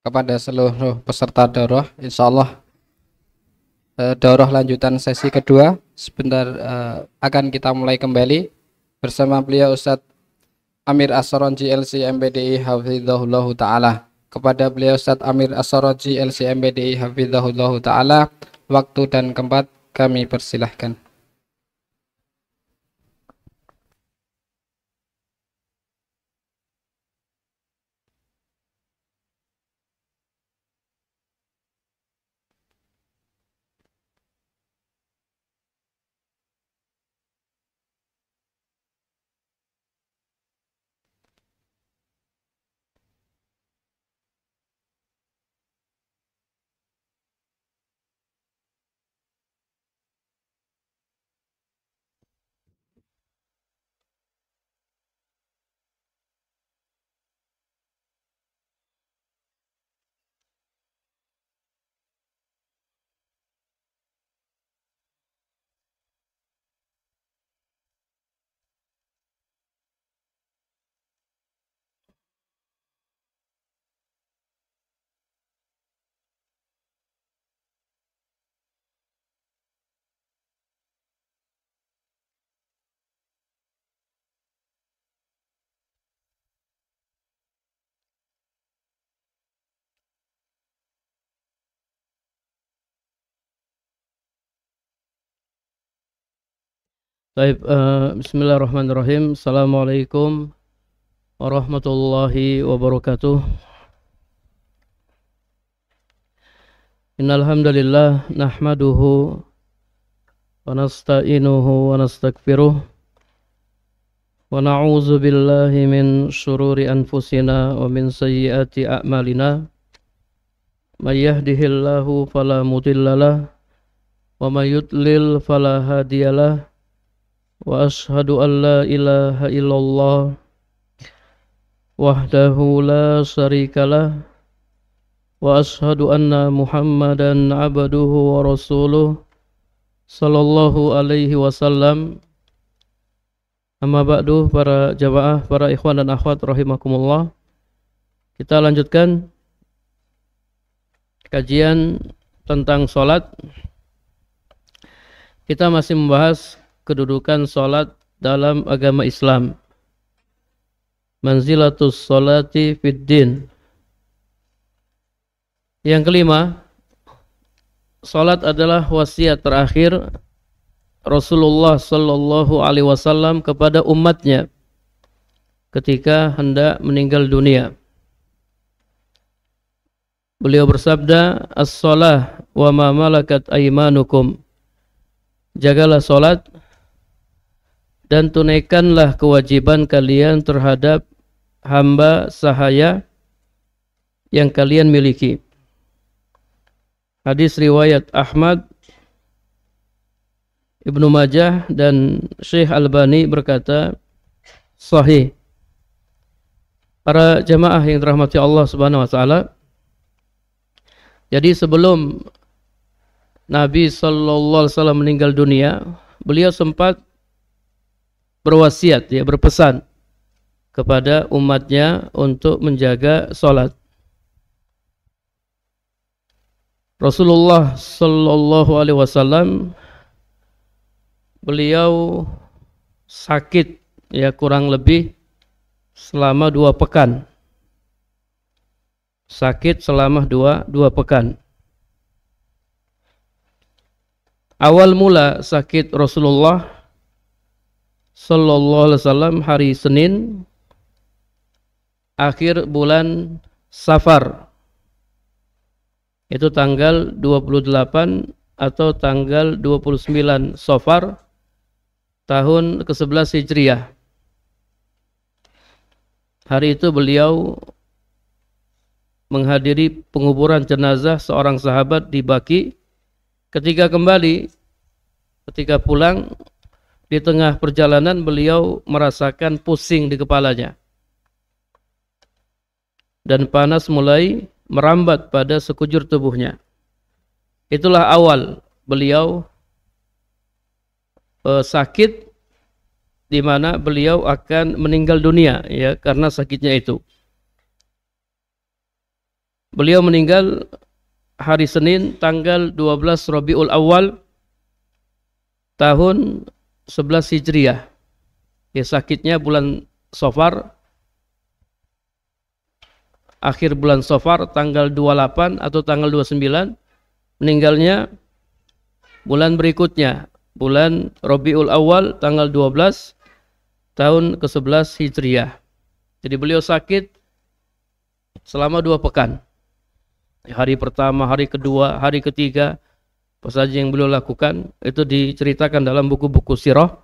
kepada seluruh peserta daurah. Insyaallah daurah lanjutan sesi kedua sebentar akan kita mulai kembali bersama beliau Ustadz Amir As-Saronji LC MPDI Hafizahullah Ta'ala. Kepada beliau Ustadz Amir As-Saronji LC MPDI Hafizahullah Ta'ala, waktu dan tempat kami persilahkan. Baik, bismillahirrahmanirrahim. Assalamualaikum warahmatullahi wabarakatuh. Innal hamdalillah nahmaduhu wa nasta'inuhu wa nastaghfiruh wa na'udzu billahi min shururi anfusina wa min sayyiati a'malina. May yahdihillahu fala mudhillalah wa may yudlil fala hadiyalah. Wa ashhadu an la ilaha illallah wahdahu la syarikalah wa ashhadu anna Muhammadan abduhu wa rasuluh sallallahu alaihi wasallam. Amma ba'du, para jamaah, para ikhwan dan akhwat rahimakumullah. Kita lanjutkan kajian tentang salat. Kita masih membahas kedudukan salat dalam agama Islam. Manzilatus salati fid din. Yang kelima, salat adalah wasiat terakhir Rasulullah sallallahu alaihi wasallam kepada umatnya ketika hendak meninggal dunia. Beliau bersabda, "As-shalah wa ma malakat aymanukum." Jagalah salat dan tunaikanlah kewajiban kalian terhadap hamba sahaya yang kalian miliki. Hadis riwayat Ahmad, Ibnu Majah, dan Syekh Albani berkata sahih. Para jamaah yang dirahmati Allah Subhanahu wa taala, jadi sebelum Nabi sallallahu alaihi wasallam meninggal dunia, beliau sempat berwasiat, berpesan kepada umatnya untuk menjaga salat. Rasulullah sallallahu alaihi wasallam beliau sakit kurang lebih selama 2 pekan. Sakit selama dua pekan. Awal mula sakit Rasulullah sallallahu alaihi wasallam hari Senin akhir bulan Safar, itu tanggal 28 atau tanggal 29 Safar tahun ke-11 Hijriah. Hari itu beliau menghadiri penguburan jenazah seorang sahabat di Baqi. Ketika pulang, di tengah perjalanan beliau merasakan pusing di kepalanya dan panas mulai merambat pada sekujur tubuhnya. Itulah awal beliau sakit, di mana beliau akan meninggal dunia karena sakitnya itu. Beliau meninggal hari Senin tanggal 12 Rabiul Awal tahun 11 Hijriah. Ya, sakitnya bulan Safar, akhir bulan Safar tanggal 28 atau tanggal 29, meninggalnya bulan berikutnya, bulan Rabiul Awal tanggal 12 tahun ke-11 Hijriah. Jadi beliau sakit selama 2 pekan. Hari pertama, hari kedua, hari ketiga, apa saja yang beliau lakukan itu diceritakan dalam buku-buku sirah.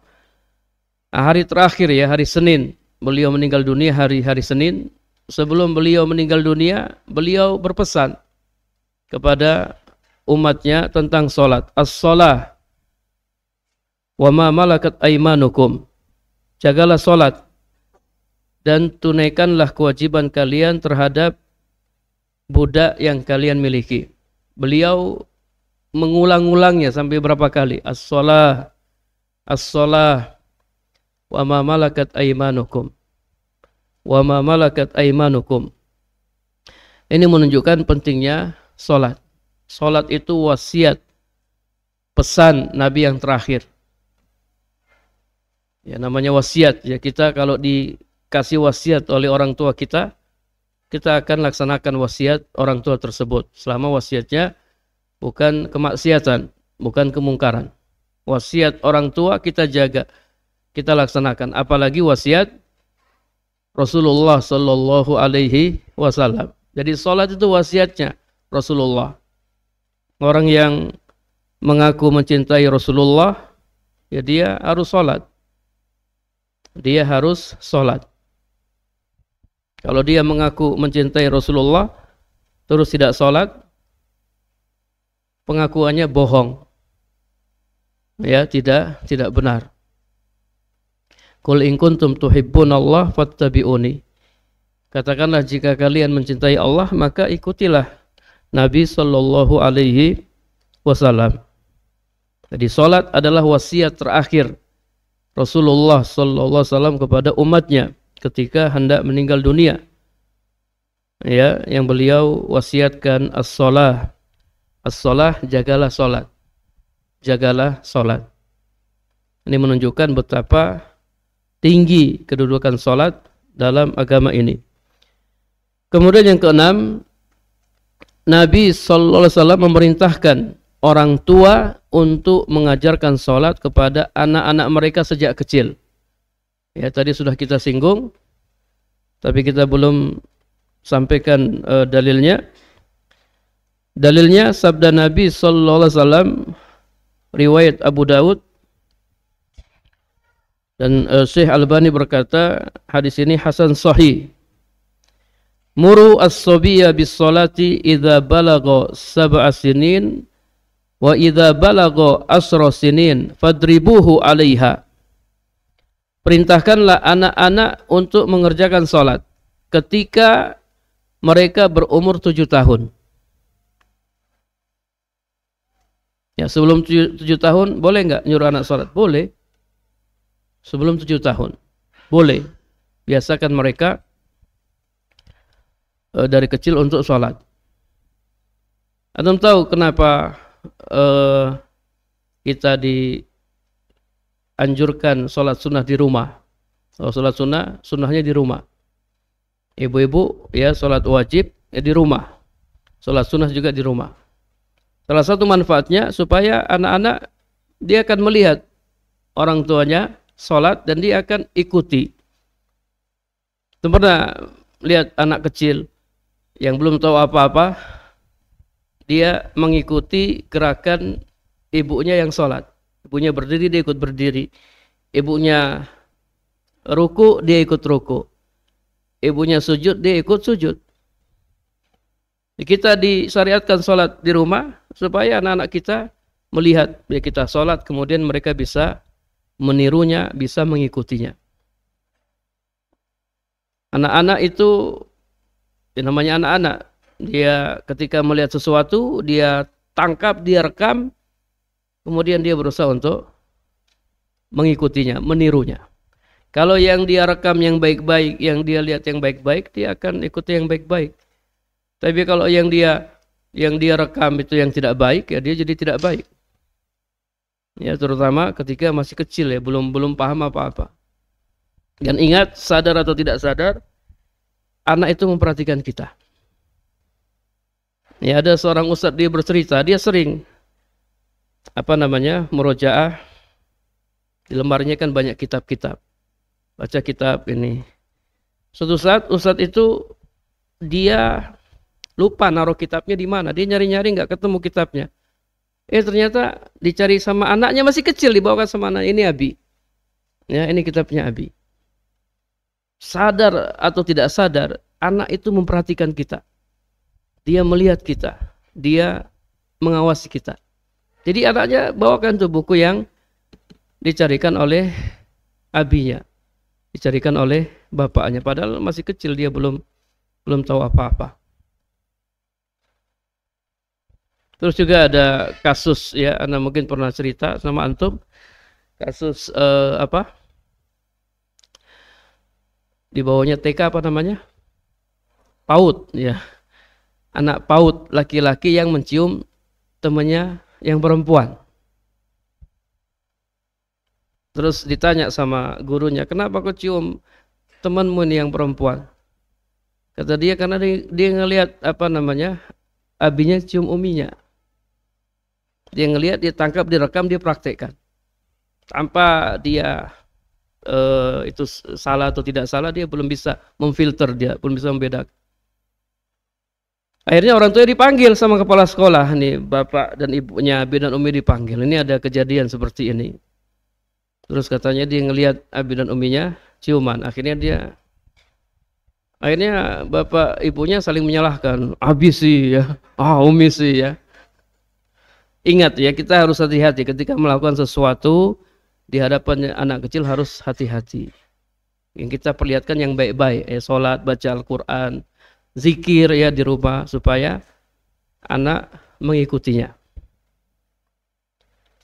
Hari terakhir ya, hari Senin, beliau meninggal dunia hari Senin. Sebelum beliau meninggal dunia, beliau berpesan kepada umatnya tentang salat. As-shalah wa ma malakat aimanukum. Jagalah salat dan tunaikanlah kewajiban kalian terhadap budak yang kalian miliki. Beliau mengulang-ulangnya sampai berapa kali? As-shalah, as-shalah wa ma malakat aimanukum. Wa ma malakat aimanukum. Ini menunjukkan pentingnya salat. Salat itu wasiat, pesan Nabi yang terakhir. Ya, namanya wasiat. Ya, kita kalau dikasih wasiat oleh orang tua kita akan laksanakan wasiat orang tua tersebut. Selama wasiatnya bukan kemaksiatan, bukan kemungkaran. Wasiat orang tua kita jaga, kita laksanakan. Apalagi wasiat Rasulullah Sallallahu Alaihi Wasallam. Jadi salat itu wasiatnya Rasulullah. Orang yang mengaku mencintai Rasulullah, ya dia harus salat. Dia harus salat. Kalau dia mengaku mencintai Rasulullah terus tidak salat, pengakuannya bohong. Ya, tidak benar. Qul in kuntum tuhibbunallah fattabi'uni. Katakanlah jika kalian mencintai Allah maka ikutilah Nabi sallallahu alaihi wasallam. Jadi salat adalah wasiat terakhir Rasulullah sallallahu alaihi wasallam kepada umatnya ketika hendak meninggal dunia. Ya, yang beliau wasiatkan as-shalah. As-shalah, jagalah salat. Jagalah salat. Ini menunjukkan betapa tinggi kedudukan salat dalam agama ini. Kemudian yang keenam, Nabi sallallahu alaihi wasallam memerintahkan orang tua untuk mengajarkan salat kepada anak-anak mereka sejak kecil. Ya, tadi sudah kita singgung, tapi kita belum sampaikan dalilnya. Dalilnya sabda Nabi sallallahu alaihi wasallam riwayat Abu Daud dan Syekh Albani berkata hadis ini hasan sahih. Muru as-sabiyya bis-salati idza balagha 7 sinin wa idza balagha 10 sinin fadribuhu 'alaiha. Perintahkanlah anak-anak untuk mengerjakan salat ketika mereka berumur 7 tahun. Ya, sebelum 7 tahun boleh enggak nyuruh anak salat? Boleh. Sebelum 7 tahun. Boleh. Biasakan mereka dari kecil untuk salat. Antum tahu kenapa kita dianjurkan salat sunnah di rumah? Kalau salat sunnahnya di rumah. Ibu-ibu ya salat wajib ya di rumah. Salat sunnah juga di rumah. Salah satu manfaatnya supaya anak-anak dia akan melihat orang tuanya salat dan dia akan ikuti. Itu pernah lihat anak kecil yang belum tahu apa-apa, dia mengikuti gerakan ibunya yang salat. Ibunya berdiri, dia ikut berdiri. Ibunya ruku, dia ikut ruku. Ibunya sujud, dia ikut sujud. Kita disyariatkan salat di rumah supaya anak-anak kita melihat ya kita salat, kemudian mereka bisa menirunya, bisa mengikutinya. Anak-anak itu namanya anak-anak, dia ketika melihat sesuatu dia tangkap, dia rekam, kemudian dia berusaha untuk mengikutinya, menirunya. Kalau yang dia rekam yang baik-baik, yang dia lihat yang baik-baik, dia akan ikuti yang baik-baik. Tapi kalau yang dia rekam itu yang tidak baik, ya dia jadi tidak baik. Ya, terutama ketika masih kecil ya, belum paham apa-apa. Dan ingat, sadar atau tidak sadar, anak itu memperhatikan kita. Ya, ada seorang ustadz, dia bercerita, dia sering murojaah. Di lemarinya kan banyak kitab-kitab. Baca kitab ini. Suatu saat ustadz itu dia lupa naruh kitabnya di mana. Dia nyari-nyari nggak ketemu kitabnya. Ternyata dicari sama anaknya, masih kecil, dibawakan sama anak. Ini Abi. Ya, ini kitabnya Abi. Sadar atau tidak sadar, anak itu memperhatikan kita. Dia melihat kita. Dia mengawasi kita. Jadi anaknya bawakan tuh buku yang dicarikan oleh abinya. Dicarikan oleh bapaknya. Padahal masih kecil, dia belum tahu apa-apa. Terus juga ada kasus ya, Anda mungkin pernah cerita sama antum, kasus di bawahnya TK apa namanya? PAUD ya. Anak PAUD laki-laki yang mencium temannya yang perempuan. Terus ditanya sama gurunya, "Kenapa kau cium temanmu ini yang perempuan?" Kata dia, karena dia ngelihat abinya cium uminya. Dia ngelihat, dia tangkap, direkam, dia praktekkan. Tanpa dia itu salah atau tidak salah, dia belum bisa memfilter, dia belum bisa membedakan. Akhirnya orang tua dipanggil sama kepala sekolah, nih bapak dan ibunya Abi dan Umi dipanggil. Ini ada kejadian seperti ini. Terus katanya dia ngelihat Abi dan Uminya ciuman. Akhirnya bapak ibunya saling menyalahkan. Abi sih ya, Umi sih ya. Ingat ya, kita harus hati-hati ketika melakukan sesuatu di hadapan anak kecil, harus hati-hati. Yang kita perlihatkan yang baik-baik, sholat, baca Al-Quran, zikir ya di rumah, supaya anak mengikutinya.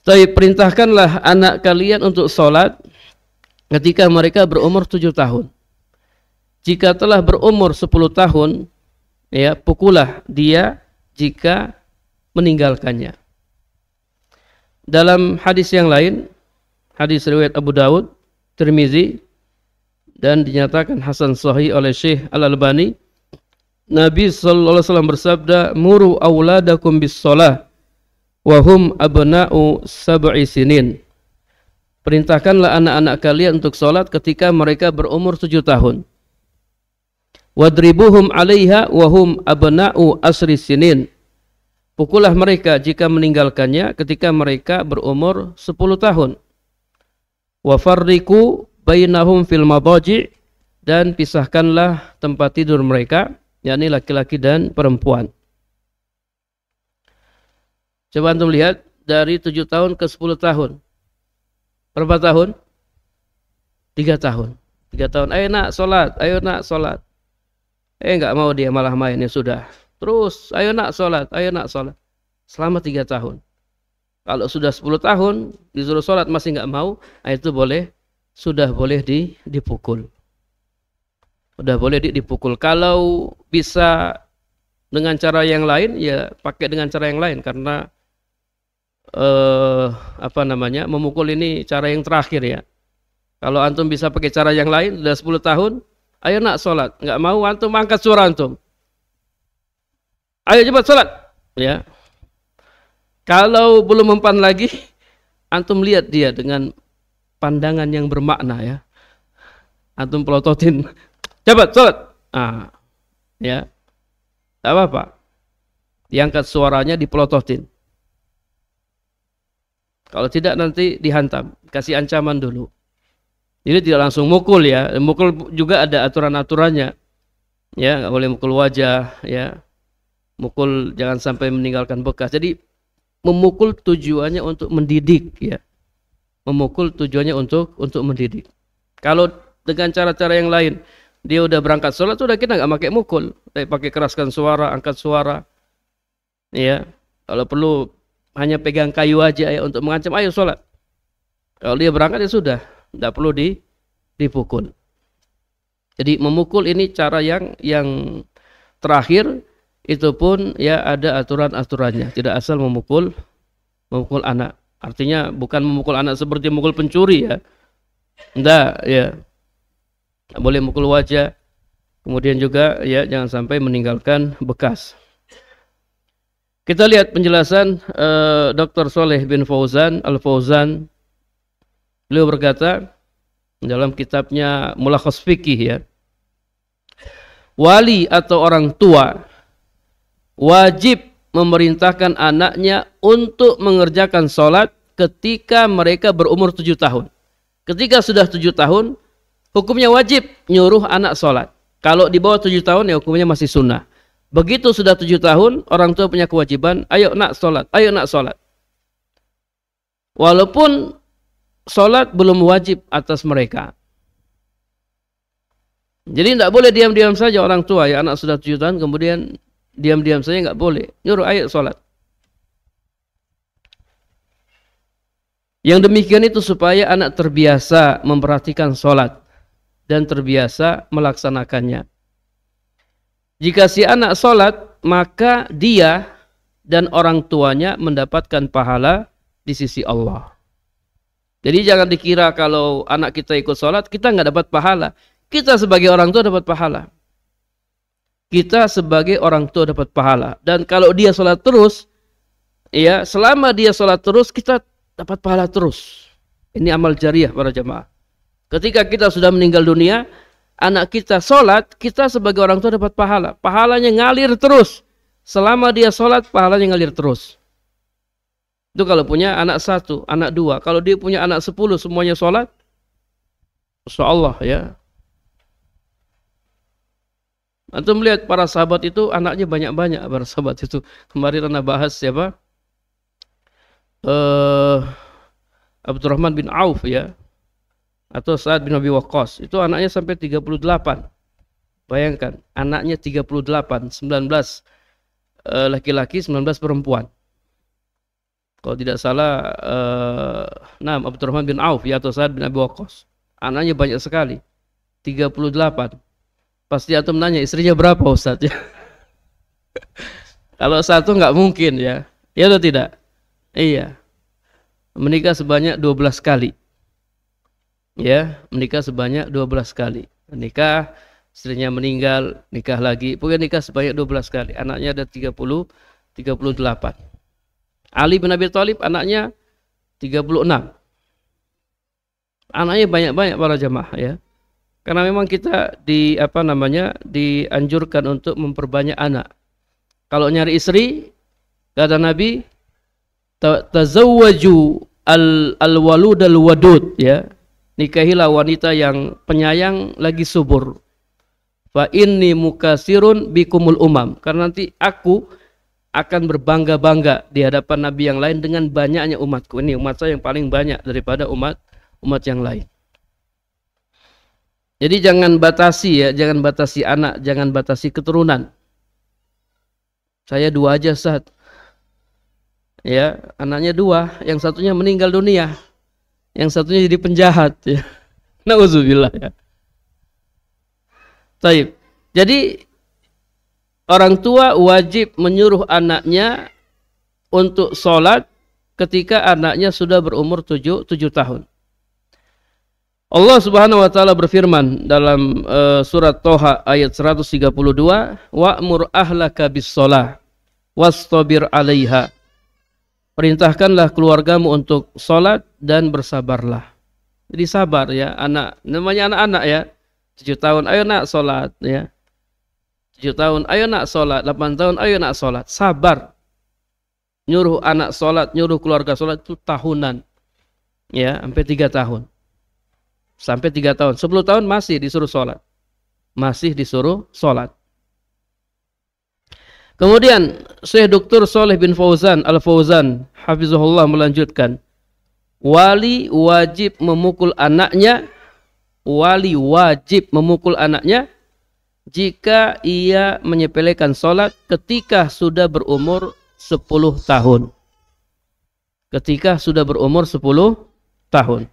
Tapi perintahkanlah anak kalian untuk sholat ketika mereka berumur 7 tahun. Jika telah berumur 10 tahun, ya pukullah dia jika meninggalkannya. Dalam hadis yang lain, hadis riwayat Abu Dawud, Tirmizi, dan dinyatakan hasan sahih oleh Syekh Al-Albani, Nabi sallallahu alaihi wasallam bersabda, "Muru auladakum bis-shalah wa hum abna'u sab'i sinin." Perintahkanlah anak-anak kalian untuk salat ketika mereka berumur 7 tahun. Wadribuhum 'alaiha wa hum abna'u asri sinin. Pukullah mereka jika meninggalkannya ketika mereka berumur 10 tahun. Wa farriqu bainahum fil madaji', dan pisahkanlah tempat tidur mereka, yakni laki-laki dan perempuan. Coba antum lihat dari 7 tahun ke 10 tahun. Berapa tahun? 3 tahun. 3 tahun. Ayo nak sholat, ayo nak sholat. Enggak mau dia, malah main, ya sudah. Terus, ayo nak sholat, ayo nak sholat. Selama 3 tahun. Kalau sudah 10 tahun, disuruh sholat masih enggak mau, itu sudah boleh dipukul. Sudah boleh dipukul. Kalau bisa dengan cara yang lain, ya pakai dengan cara yang lain. Karena memukul ini cara yang terakhir ya. Kalau antum bisa pakai cara yang lain, sudah 10 tahun, ayo nak sholat. Enggak mau, antum angkat suara antum. Ayo cepat sholat. Ya. Kalau belum mempan lagi, antum lihat dia dengan pandangan yang bermakna ya. Antum pelototin, cepat sholat. Ya. Tak apa-apa. Diangkat suaranya, dipelototin. Kalau tidak nanti dihantam, kasih ancaman dulu. Jadi tidak langsung mukul ya. Mukul juga ada aturan-aturannya. Ya, enggak boleh mukul wajah ya. Mukul jangan sampai meninggalkan bekas. Jadi memukul tujuannya untuk mendidik ya. Memukul tujuannya untuk mendidik. Kalau dengan cara-cara yang lain, dia udah berangkat sholat, sudah kita nggak pakai mukul, pakai keraskan suara, angkat suara, ya. Kalau perlu hanya pegang kayu aja ya untuk mengancam, ayo sholat. Kalau dia berangkat ya sudah, nggak perlu dipukul. Jadi memukul ini cara yang terakhir, itu pun ya ada aturan-aturannya, tidak asal memukul anak. Artinya bukan memukul anak seperti memukul pencuri ya. Enggak, ya. Nggak boleh mukul wajah. Kemudian juga ya jangan sampai meninggalkan bekas. Kita lihat penjelasan Dr. Shalih bin Fauzan Al-Fauzan. Beliau berkata dalam kitabnya Mulakhas Fiqih ya. Wali atau orang tua wajib memerintahkan anaknya untuk mengerjakan sholat ketika mereka berumur 7 tahun. Ketika sudah 7 tahun, hukumnya wajib nyuruh anak sholat. Kalau di bawah 7 tahun ya hukumnya masih sunnah. Begitu sudah 7 tahun, orang tua punya kewajiban, ayo nak sholat, ayo nak sholat. Walaupun sholat belum wajib atas mereka. Jadi tidak boleh diam-diam saja orang tua ya anak sudah 7 tahun kemudian diam-diam saja nggak boleh. Nyuruh ayo sholat. Yang demikian itu supaya anak terbiasa memperhatikan sholat dan terbiasa melaksanakannya. Jika si anak sholat, maka dia dan orang tuanya mendapatkan pahala di sisi Allah. Jadi jangan dikira kalau anak kita ikut sholat, kita nggak dapat pahala. Kita sebagai orang tua dapat pahala. Kita sebagai orang tua dapat pahala. Dan kalau dia sholat terus, ya selama dia sholat terus, kita dapat pahala terus. Ini amal jariah para jemaah. Ketika kita sudah meninggal dunia, anak kita sholat, kita sebagai orang tua dapat pahala. Pahalanya ngalir terus. Selama dia sholat, pahalanya ngalir terus. Itu kalau punya anak 1, anak 2. Kalau dia punya anak 10, semuanya sholat, Masya Allah ya. Antum melihat para sahabat itu anaknya banyak-banyak para sahabat itu. Kemarin Anda bahas siapa? Abdurrahman bin Auf ya. Atau Sa'ad bin Abi Waqqas. Itu anaknya sampai 38. Bayangkan, anaknya 38, 19 laki-laki, 19 perempuan. Kalau tidak salah Abdurrahman bin Auf ya atau Sa'ad bin Abi Waqqas. Anaknya banyak sekali. 38. Pasti antum nanya istrinya berapa Ustaz ya. Kalau 1 nggak mungkin ya. Ya atau tidak? Iya. Menikah sebanyak 12 kali. Ya, menikah sebanyak 12 kali. Menikah, istrinya meninggal, nikah lagi. Pokoknya nikah sebanyak 12 kali. Anaknya ada 38. Ali bin Abi Thalib anaknya 36. Anaknya banyak-banyak para jamaah ya. Karena memang kita dianjurkan untuk memperbanyak anak. Kalau nyari istri, kata Nabi, tazawwaju al-walud al-wadud ya. Nikahilah wanita yang penyayang lagi subur. Fa inni mukasirun bikumul umam. Karena nanti aku akan berbangga-bangga di hadapan Nabi yang lain dengan banyaknya umatku. Ini umat saya yang paling banyak daripada umat yang lain. Jadi jangan batasi ya, jangan batasi anak, jangan batasi keturunan. Saya 2 aja Ustaz. Ya, anaknya 2, yang satunya meninggal dunia. Yang satunya jadi penjahat ya. Nauzubillah ya. Taib. Jadi orang tua wajib menyuruh anaknya untuk sholat ketika anaknya sudah berumur 7 tahun. Allah Subhanahu wa taala berfirman dalam surat Toha ayat 132, wa'mur ahlaka bis-shalah wastabir 'alaiha. Perintahkanlah keluargamu untuk sholat dan bersabarlah. Jadi sabar ya, anak namanya anak-anak ya. 7 tahun ayo nak sholat ya. 7 tahun ayo nak sholat, 8 tahun ayo nak sholat. Sabar. Nyuruh anak sholat, nyuruh keluarga sholat itu tahunan. Ya, sampai 3 tahun. Sampai 3 tahun. 10 tahun masih disuruh sholat. Masih disuruh sholat. Kemudian Syekh Dr. Shalih bin Fauzan Al-Fauzan hafizahullah melanjutkan, wali wajib memukul anaknya, wali wajib memukul anaknya jika ia menyepelekan sholat ketika sudah berumur 10 tahun. Ketika sudah berumur 10 tahun.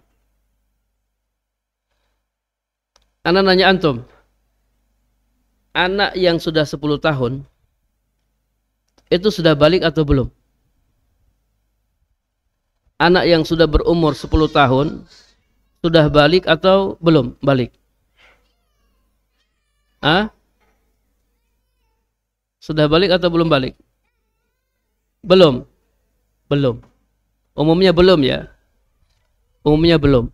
Anak nanya antum, anak yang sudah 10 tahun itu sudah balik atau belum? Anak yang sudah berumur 10 tahun sudah balik atau belum balik? Sudah balik atau belum balik? Belum. Belum. Umumnya belum ya. Umumnya belum.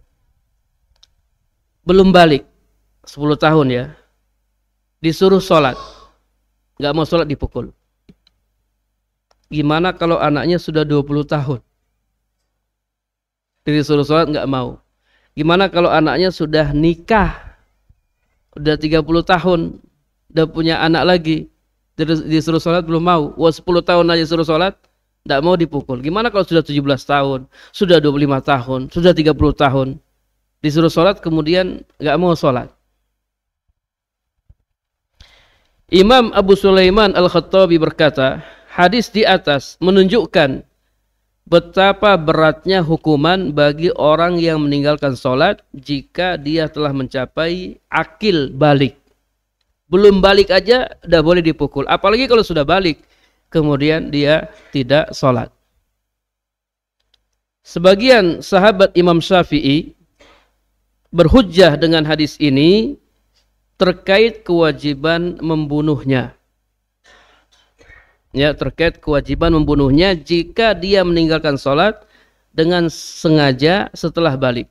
Belum balik. 10 tahun ya. Disuruh sholat. Gak mau sholat dipukul. Gimana kalau anaknya sudah 20 tahun? Disuruh sholat gak mau. Gimana kalau anaknya sudah nikah? Udah 30 tahun. Udah punya anak lagi. Disuruh sholat belum mau. Wah 10 tahun aja suruh sholat. Gak mau dipukul. Gimana kalau sudah 17 tahun? Sudah 25 tahun? Sudah 30 tahun? Disuruh sholat kemudian gak mau sholat. Imam Abu Sulaiman Al-Khattabi berkata, hadis di atas menunjukkan betapa beratnya hukuman bagi orang yang meninggalkan sholat jika dia telah mencapai akil balik. Belum balik aja udah boleh dipukul. Apalagi kalau sudah balik, kemudian dia tidak sholat. Sebagian sahabat Imam Syafi'i berhujjah dengan hadis ini terkait kewajiban membunuhnya. Ya, terkait kewajiban membunuhnya jika dia meninggalkan sholat dengan sengaja setelah balik.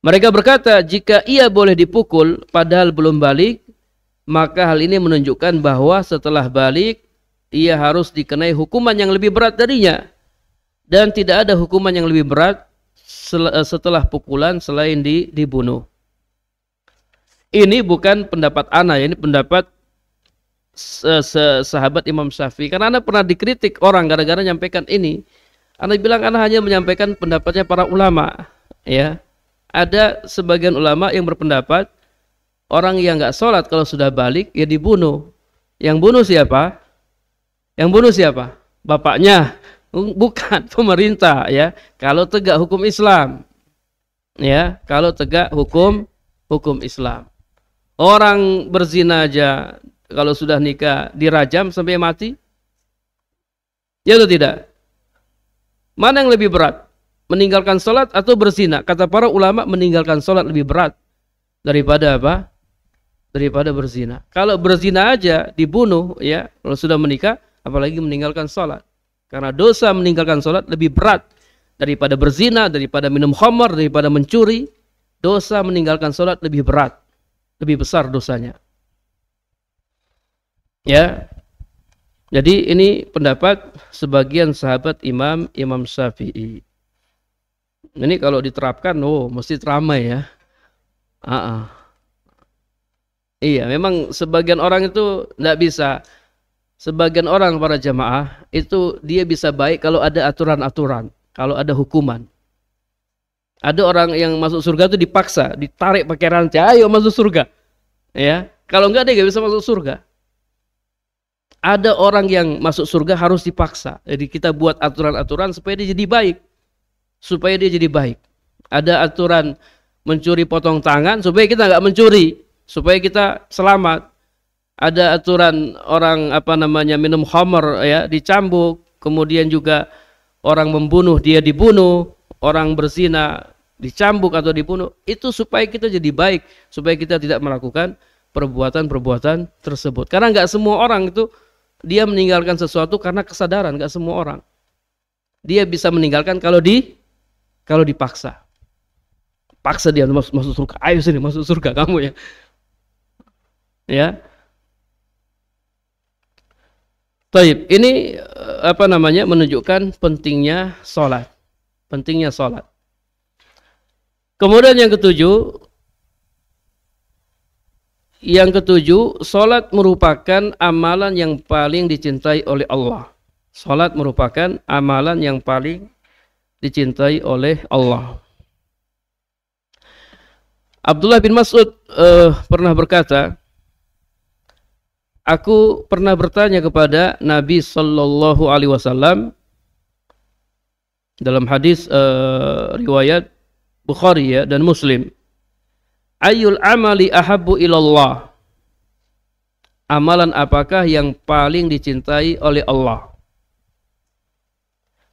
Mereka berkata, jika ia boleh dipukul padahal belum balik, maka hal ini menunjukkan bahwa setelah balik, ia harus dikenai hukuman yang lebih berat darinya. Dan tidak ada hukuman yang lebih berat setelah pukulan selain dibunuh. Ini bukan pendapat ana, ini pendapat sahabat Imam Syafi'i. Karena ana pernah dikritik orang gara-gara menyampaikan ini. Ana bilang ana hanya menyampaikan pendapatnya para ulama. Ya, ada sebagian ulama yang berpendapat orang yang nggak sholat kalau sudah balik ya dibunuh. Yang bunuh siapa? Yang bunuh siapa? Bapaknya? Bukan, pemerintah ya. Kalau tegak hukum Islam, ya, kalau tegak hukum Islam. Orang berzina aja kalau sudah nikah dirajam sampai mati? Ya atau tidak? Mana yang lebih berat? Meninggalkan sholat atau berzina? Kata para ulama meninggalkan sholat lebih berat daripada apa? Daripada berzina. Kalau berzina aja dibunuh ya, kalau sudah menikah, apalagi meninggalkan sholat. Karena dosa meninggalkan sholat lebih berat daripada berzina, daripada minum khamar, daripada mencuri. Dosa meninggalkan sholat lebih berat. Lebih besar dosanya. Ya. Jadi ini pendapat sebagian sahabat Imam Syafi'i. Ini kalau diterapkan, mesti ramai ya. Iya, memang sebagian orang itu tidak bisa. Sebagian orang para jamaah itu dia bisa baik kalau ada aturan-aturan, kalau ada hukuman. Ada orang yang masuk surga itu dipaksa, ditarik pakai rantai, ayo masuk surga. Ya, kalau enggak dia enggak bisa masuk surga. Ada orang yang masuk surga harus dipaksa. Jadi kita buat aturan-aturan supaya dia jadi baik. Supaya dia jadi baik. Ada aturan mencuri potong tangan supaya kita enggak mencuri, supaya kita selamat. Ada aturan orang minum khamar ya dicambuk, kemudian juga orang membunuh dia dibunuh, orang berzina dicambuk atau dibunuh. Itu supaya kita jadi baik, supaya kita tidak melakukan perbuatan-perbuatan tersebut. Karena nggak semua orang itu dia meninggalkan sesuatu karena kesadaran, nggak semua orang. Dia bisa meninggalkan kalau dipaksa. Paksa dia masuk surga. Ayo sini masuk surga kamu ya. Ya. Taib, ini menunjukkan pentingnya sholat. Pentingnya sholat. Kemudian yang ketujuh, sholat merupakan amalan yang paling dicintai oleh Allah. Sholat merupakan amalan yang paling dicintai oleh Allah. Abdullah bin Mas'ud pernah berkata, aku pernah bertanya kepada Nabi Sallallahu Alaihi Wasallam dalam hadis riwayat Bukhari ya, dan Muslim. Ayyul amali ahabbu ilallah. amalan apakah yang paling dicintai oleh Allah?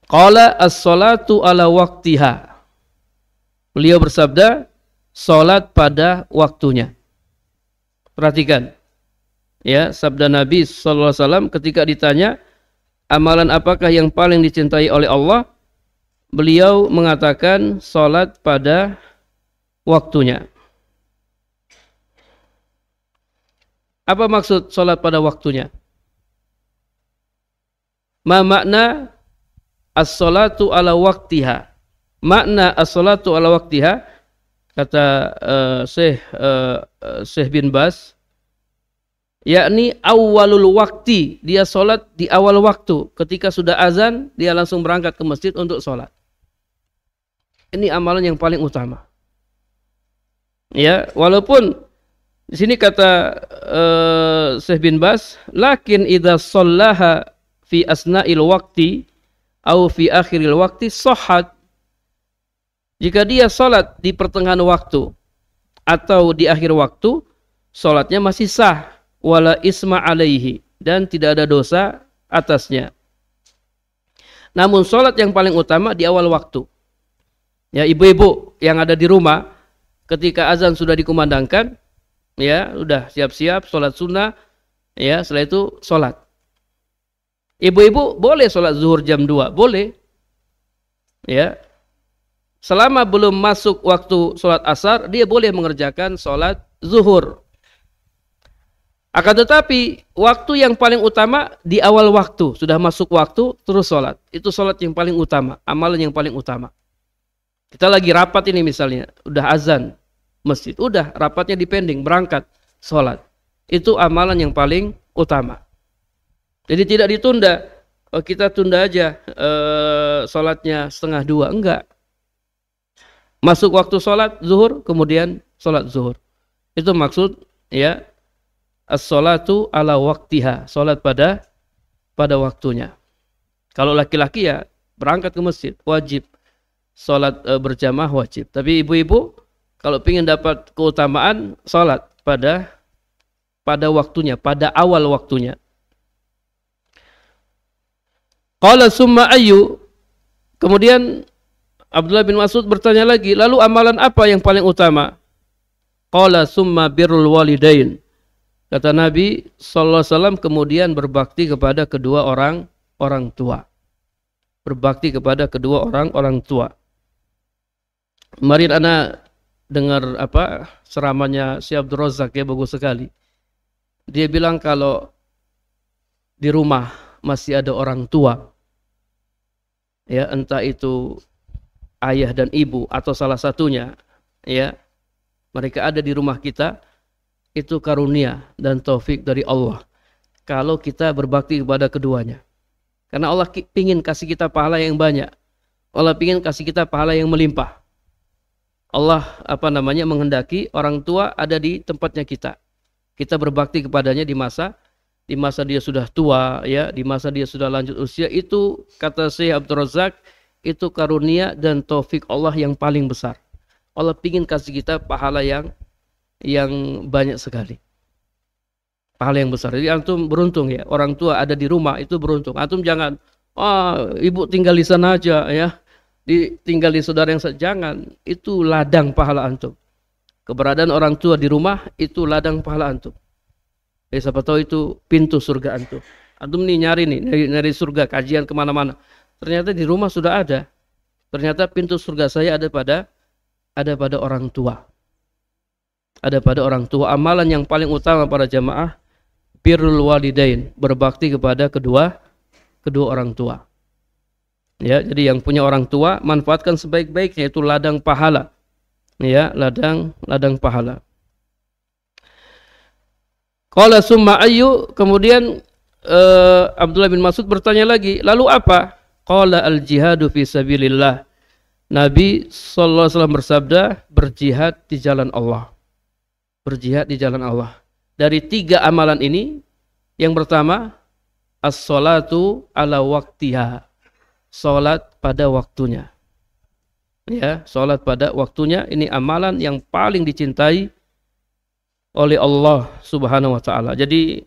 Qala as-salatu ala waqtiha. Beliau bersabda, salat pada waktunya. Perhatikan. Ya, sabda Nabi sallallahu alaihi wasallam ketika ditanya, amalan apakah yang paling dicintai oleh Allah? Beliau mengatakan salat pada waktunya. Apa maksud salat pada waktunya? Ma makna as-salatu ala waqtiha? Makna as-salatu ala waqtiha, kata Syekh bin Baz, yakni awalul waktu, dia sholat di awal waktu. Ketika sudah azan, dia langsung berangkat ke masjid untuk sholat. Ini amalan yang paling utama. Ya, walaupun di sini kata Syekh bin Baz, lakin idza shallaha fi asna'il waqti au fi akhiril waqti sahhat. Jika dia sholat di pertengahan waktu atau di akhir waktu, sholatnya masih sah. Wala isma alaihi, dan tidak ada dosa atasnya. Namun sholat yang paling utama di awal waktu. Ya, ibu-ibu yang ada di rumah ketika azan sudah dikumandangkan, ya udah siap-siap sholat sunnah, ya setelah itu sholat. Ibu-ibu boleh sholat zuhur jam 2, boleh. Ya, selama belum masuk waktu sholat asar, dia boleh mengerjakan sholat zuhur. Akan tetapi waktu yang paling utama di awal waktu, sudah masuk waktu terus sholat. Itu sholat yang paling utama, amalan yang paling utama. Kita lagi rapat ini misalnya, udah azan masjid, udah rapatnya dipending, berangkat sholat. Itu amalan yang paling utama. Jadi tidak ditunda, oh, kita tunda aja sholatnya 1:30, enggak. Masuk waktu sholat zuhur, kemudian sholat zuhur. Itu maksud ya, as-salatu ala waqtiha, salat pada waktunya. Kalau laki-laki ya berangkat ke masjid, wajib. Salat berjamaah wajib. Tapi ibu-ibu kalau ingin dapat keutamaan, salat pada waktunya, pada awal waktunya. Qala summa ayyu, kemudian Abdullah bin Mas'ud bertanya lagi, lalu amalan apa yang paling utama? Qala summa birrul walidain. Kata Nabi sallallahu alaihi wasallam, kemudian berbakti kepada kedua orang tua. Berbakti kepada kedua orang tua. Kemarin ana dengar ceramahnya Syekh Abdul Razak, ya bagus sekali. Dia bilang kalau di rumah masih ada orang tua, ya entah itu ayah dan ibu atau salah satunya, ya mereka ada di rumah kita, itu karunia dan taufik dari Allah kalau kita berbakti kepada keduanya. Karena Allah ingin kasih kita pahala yang banyak. Allah ingin kasih kita pahala yang melimpah. Allah menghendaki orang tua ada di tempatnya kita. Kita berbakti kepadanya di masa dia sudah tua, ya, di masa dia sudah lanjut usia. Itu kata Syekh Abdul Razak, itu karunia dan taufik Allah yang paling besar. Allah ingin kasih kita pahala yang banyak sekali. Pahala yang besar. Jadi antum beruntung, ya. Orang tua ada di rumah itu beruntung. Antum jangan, ibu tinggal di sana aja, ya. Tinggal di saudara yang jangan. Itu ladang pahala antum. Keberadaan orang tua di rumah itu ladang pahala antum. Siapa tahu itu pintu surga antum. Antum nyari surga, kajian kemana-mana. Ternyata di rumah sudah ada. Ternyata pintu surga saya ada pada orang tua. Ada pada orang tua. Amalan yang paling utama para jamaah, birrul walidain, berbakti kepada kedua orang tua. Ya, jadi yang punya orang tua manfaatkan sebaik-baiknya, itu ladang pahala. Ya, ladang pahala. Qala summa ayyu, kemudian Abdullah bin Mas'ud bertanya lagi, lalu apa? Qala al jihadu fi sabilillah. Nabi sallallahu alaihi wasallam bersabda, berjihad di jalan Allah. Berjihad di jalan Allah. Dari 3 amalan ini, yang pertama, as-salatu ala waqtiha. Salat pada waktunya. Ya, salat pada waktunya, ini amalan yang paling dicintai oleh Allah Subhanahu wa taala. Jadi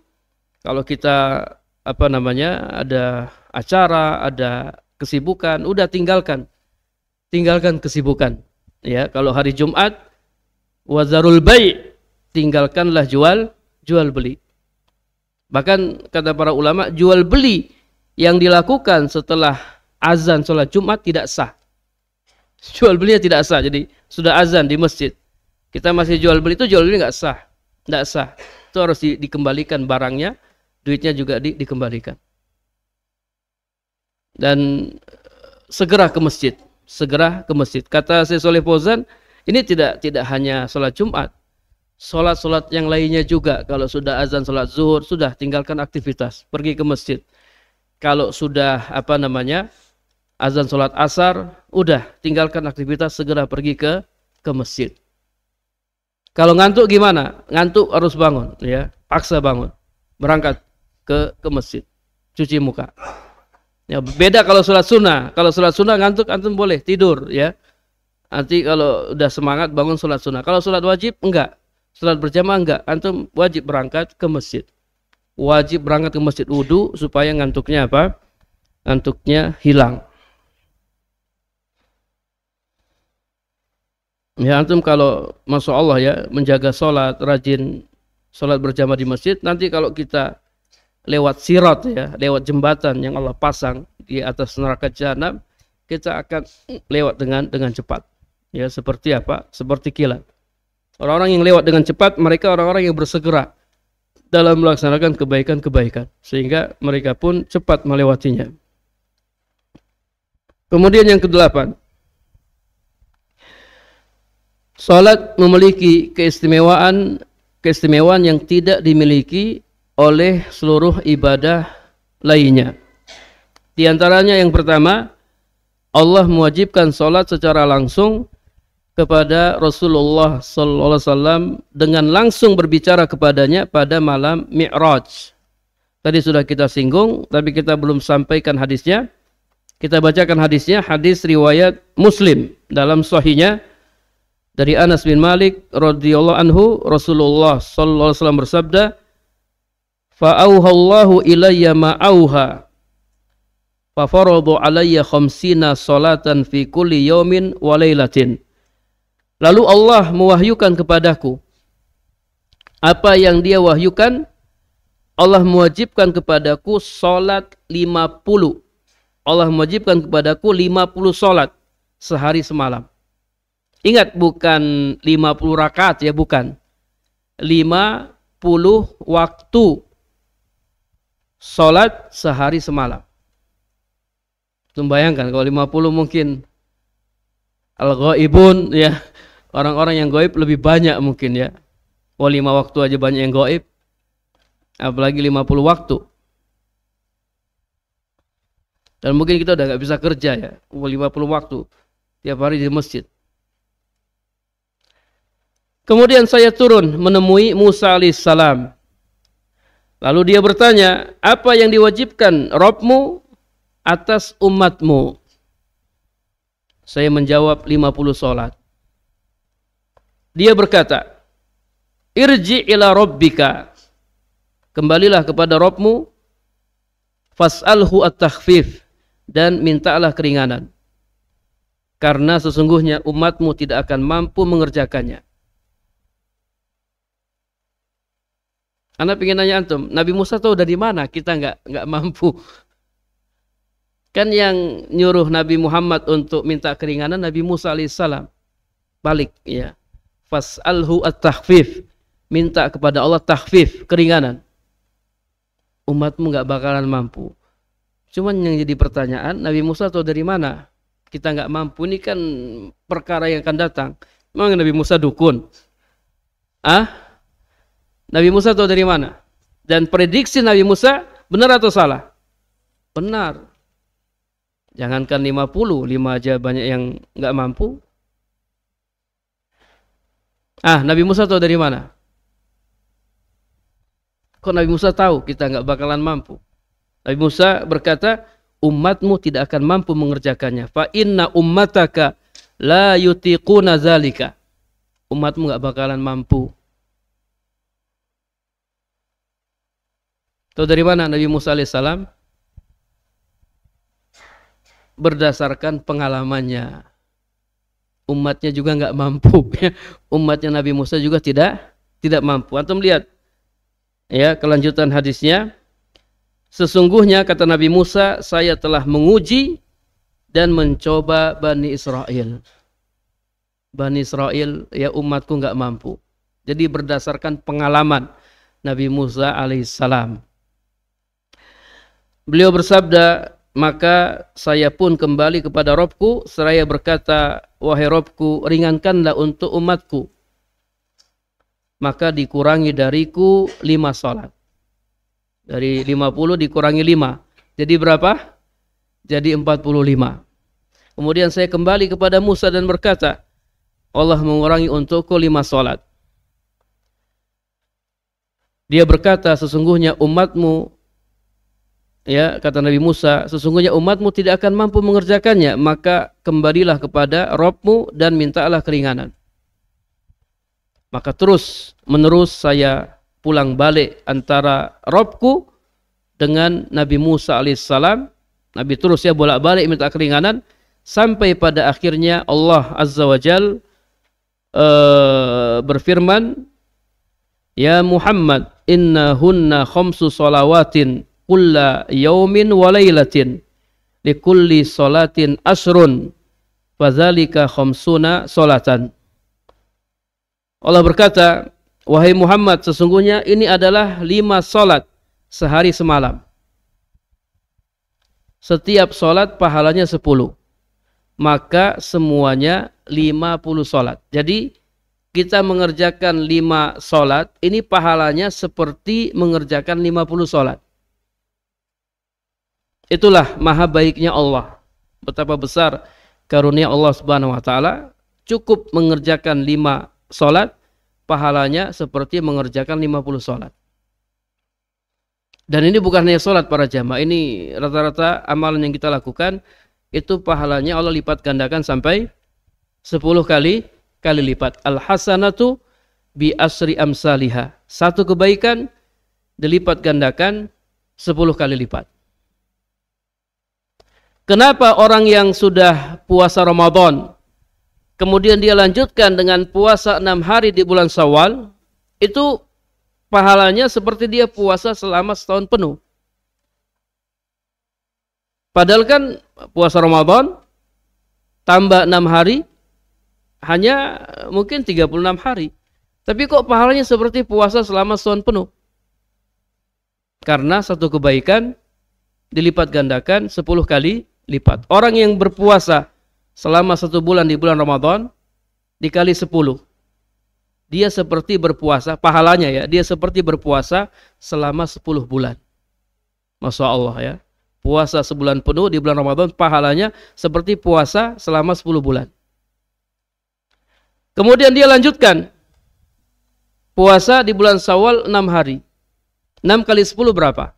Kalau kita apa namanya ada acara, ada kesibukan, udah tinggalkan kesibukan. Ya, kalau hari Jumat wazarul bai', tinggalkanlah jual beli. Bahkan kata para ulama, jual beli yang dilakukan setelah azan sholat Jumat tidak sah. Jual belinya tidak sah. Jadi sudah azan di masjid, kita masih jual beli, itu jual beli nggak sah, nggak sah. Itu harus dikembalikan barangnya, duitnya juga dikembalikan. Dan segera ke masjid, segera ke masjid. Kata Syekh Shalih Fauzan, ini tidak hanya sholat Jumat, sholat yang lainnya juga. Kalau sudah azan sholat zuhur, sudah tinggalkan aktivitas, pergi ke masjid. Kalau sudah apa namanya azan sholat asar, udah tinggalkan aktivitas, segera pergi ke masjid. Kalau ngantuk gimana? Ngantuk harus bangun, ya, paksa bangun, berangkat ke masjid, cuci muka. Ya, beda kalau sholat sunnah. Kalau sholat sunnah ngantuk, antum boleh tidur, ya. Nanti kalau udah semangat bangun sholat sunnah. Kalau sholat wajib enggak, sholat berjamaah enggak, antum wajib berangkat ke masjid. Wajib berangkat ke masjid, wudu supaya ngantuknya apa? Ngantuknya hilang. Ya, antum kalau masya Allah ya menjaga sholat, rajin sholat berjamaah di masjid, nanti kalau kita lewat sirat ya, lewat jembatan yang Allah pasang di atas neraka jahanam, kita akan lewat dengan cepat. Ya, seperti apa? Seperti kilat. Orang-orang yang lewat dengan cepat, mereka orang-orang yang bersegera dalam melaksanakan kebaikan-kebaikan, sehingga mereka pun cepat melewatinya. Kemudian yang kedelapan, salat memiliki keistimewaan yang tidak dimiliki oleh seluruh ibadah lainnya. Di antaranya yang pertama, Allah mewajibkan salat secara langsung kepada Rasulullah sallallahu alaihi wasallam dengan langsung berbicara kepadanya pada malam Mi'raj. Tadi sudah kita singgung, tapi kita belum sampaikan hadisnya. Kita bacakan hadisnya, hadis riwayat Muslim dalam sahihnya dari Anas bin Malik radhiyallahu anhu, Rasulullah sallallahu alaihi wasallam bersabda, "Fa'auhallahu ilayya ma'auha, fa faradu alayya khamsina salatan fi kulli yawmin wa lailatin." Lalu Allah mewahyukan kepadaku apa yang dia wahyukan. Allah mewajibkan kepadaku salat 50. Allah mewajibkan kepadaku 50 salat sehari semalam. Ingat, bukan 50 rakaat ya, bukan. 50 waktu salat sehari semalam. Bayangkan kalau 50 mungkin al-ghaibun ya, orang-orang yang gaib lebih banyak mungkin ya. 5 waktu aja banyak yang gaib, apalagi 50 waktu. Dan mungkin kita udah gak bisa kerja ya, 50 waktu tiap hari di masjid. Kemudian saya turun menemui Musa alaihissalam. Lalu dia bertanya, apa yang diwajibkan Rabbmu atas umatmu? Saya menjawab 50 salat. Dia berkata, irji ila rabbika, kembalilah kepada Rabbmu, fas'alhu at-takhfif, dan mintalah keringanan, karena sesungguhnya umatmu tidak akan mampu mengerjakannya. Anda pengen nanya antum, Nabi Musa tahu dari mana kita nggak mampu? Kan yang nyuruh Nabi Muhammad untuk minta keringanan Nabi Musa alaihissalam. Balik ya. Fas'alhu at-takhfif, minta kepada Allah takhfif, keringanan. Umatmu nggak bakalan mampu. Cuman yang jadi pertanyaan, Nabi Musa tahu dari mana kita nggak mampu? Ini kan perkara yang akan datang. Memang Nabi Musa dukun? Nabi Musa tahu dari mana? Dan prediksi Nabi Musa benar atau salah? Benar. Jangankan 50, 5 aja banyak yang nggak mampu. Nabi Musa tahu dari mana? Kok Nabi Musa tahu kita nggak bakalan mampu? Nabi Musa berkata, umatmu tidak akan mampu mengerjakannya. Fa inna ummataka la yutiquna zalika. Umatmu nggak bakalan mampu. Tahu dari mana Nabi Musa alaihissalam? Berdasarkan pengalamannya. Umatnya juga nggak mampu. Umatnya Nabi Musa juga tidak mampu. Antum lihat ya kelanjutan hadisnya. Sesungguhnya kata Nabi Musa, saya telah menguji dan mencoba Bani Israel. Bani Israel ya umatku nggak mampu. Jadi berdasarkan pengalaman Nabi Musa alaihissalam. Beliau bersabda, maka saya pun kembali kepada Robku, seraya berkata, wahai Robku, ringankanlah untuk umatku. Maka dikurangi dariku 5 salat. Dari 50 dikurangi 5. Jadi berapa? Jadi 45. Kemudian saya kembali kepada Musa dan berkata, Allah mengurangi untukku 5 salat. Dia berkata, sesungguhnya umatmu, ya kata Nabi Musa, sesungguhnya umatmu tidak akan mampu mengerjakannya, maka kembalilah kepada Rabbmu dan mintalah keringanan. Maka terus menerus saya pulang balik antara Rabbku dengan Nabi Musa alaihissalam. Nabi terus ya bolak-balik minta keringanan sampai pada akhirnya Allah Azza wa Jal berfirman, ya Muhammad, innahunna khamsu salawatin kulla yaumin wa laylatin likulli salatin asrun fadzalika khamsuna salatan. Allah berkata, wahai Muhammad, sesungguhnya ini adalah 5 salat sehari semalam. Setiap salat pahalanya 10. Maka semuanya 50 salat. Jadi kita mengerjakan 5 salat, ini pahalanya seperti mengerjakan 50 salat. Itulah maha baiknya Allah. Betapa besar karunia Allah Subhanahu wa taala, cukup mengerjakan 5 salat, pahalanya seperti mengerjakan 50 salat. Dan ini bukan hanya salat para jamaah, ini rata-rata amalan yang kita lakukan itu pahalanya Allah lipat gandakan sampai 10 kali lipat. Al-hasanatu bi asri amsalihah. Satu kebaikan dilipat gandakan 10 kali lipat. Kenapa orang yang sudah puasa Ramadan kemudian dia lanjutkan dengan puasa 6 hari di bulan Syawal, itu pahalanya seperti dia puasa selama setahun penuh. Padahal kan puasa Ramadan tambah 6 hari hanya mungkin 36 hari. Tapi kok pahalanya seperti puasa selama setahun penuh? Karena satu kebaikan dilipat gandakan 10 kali lipat. Orang yang berpuasa selama 1 bulan di bulan Ramadan dikali 10. Dia seperti berpuasa, pahalanya ya, dia seperti berpuasa selama 10 bulan. Masya Allah ya. Puasa sebulan penuh di bulan Ramadan, pahalanya seperti puasa selama 10 bulan. Kemudian dia lanjutkan. Puasa di bulan Syawal 6 hari. 6 kali 10 berapa?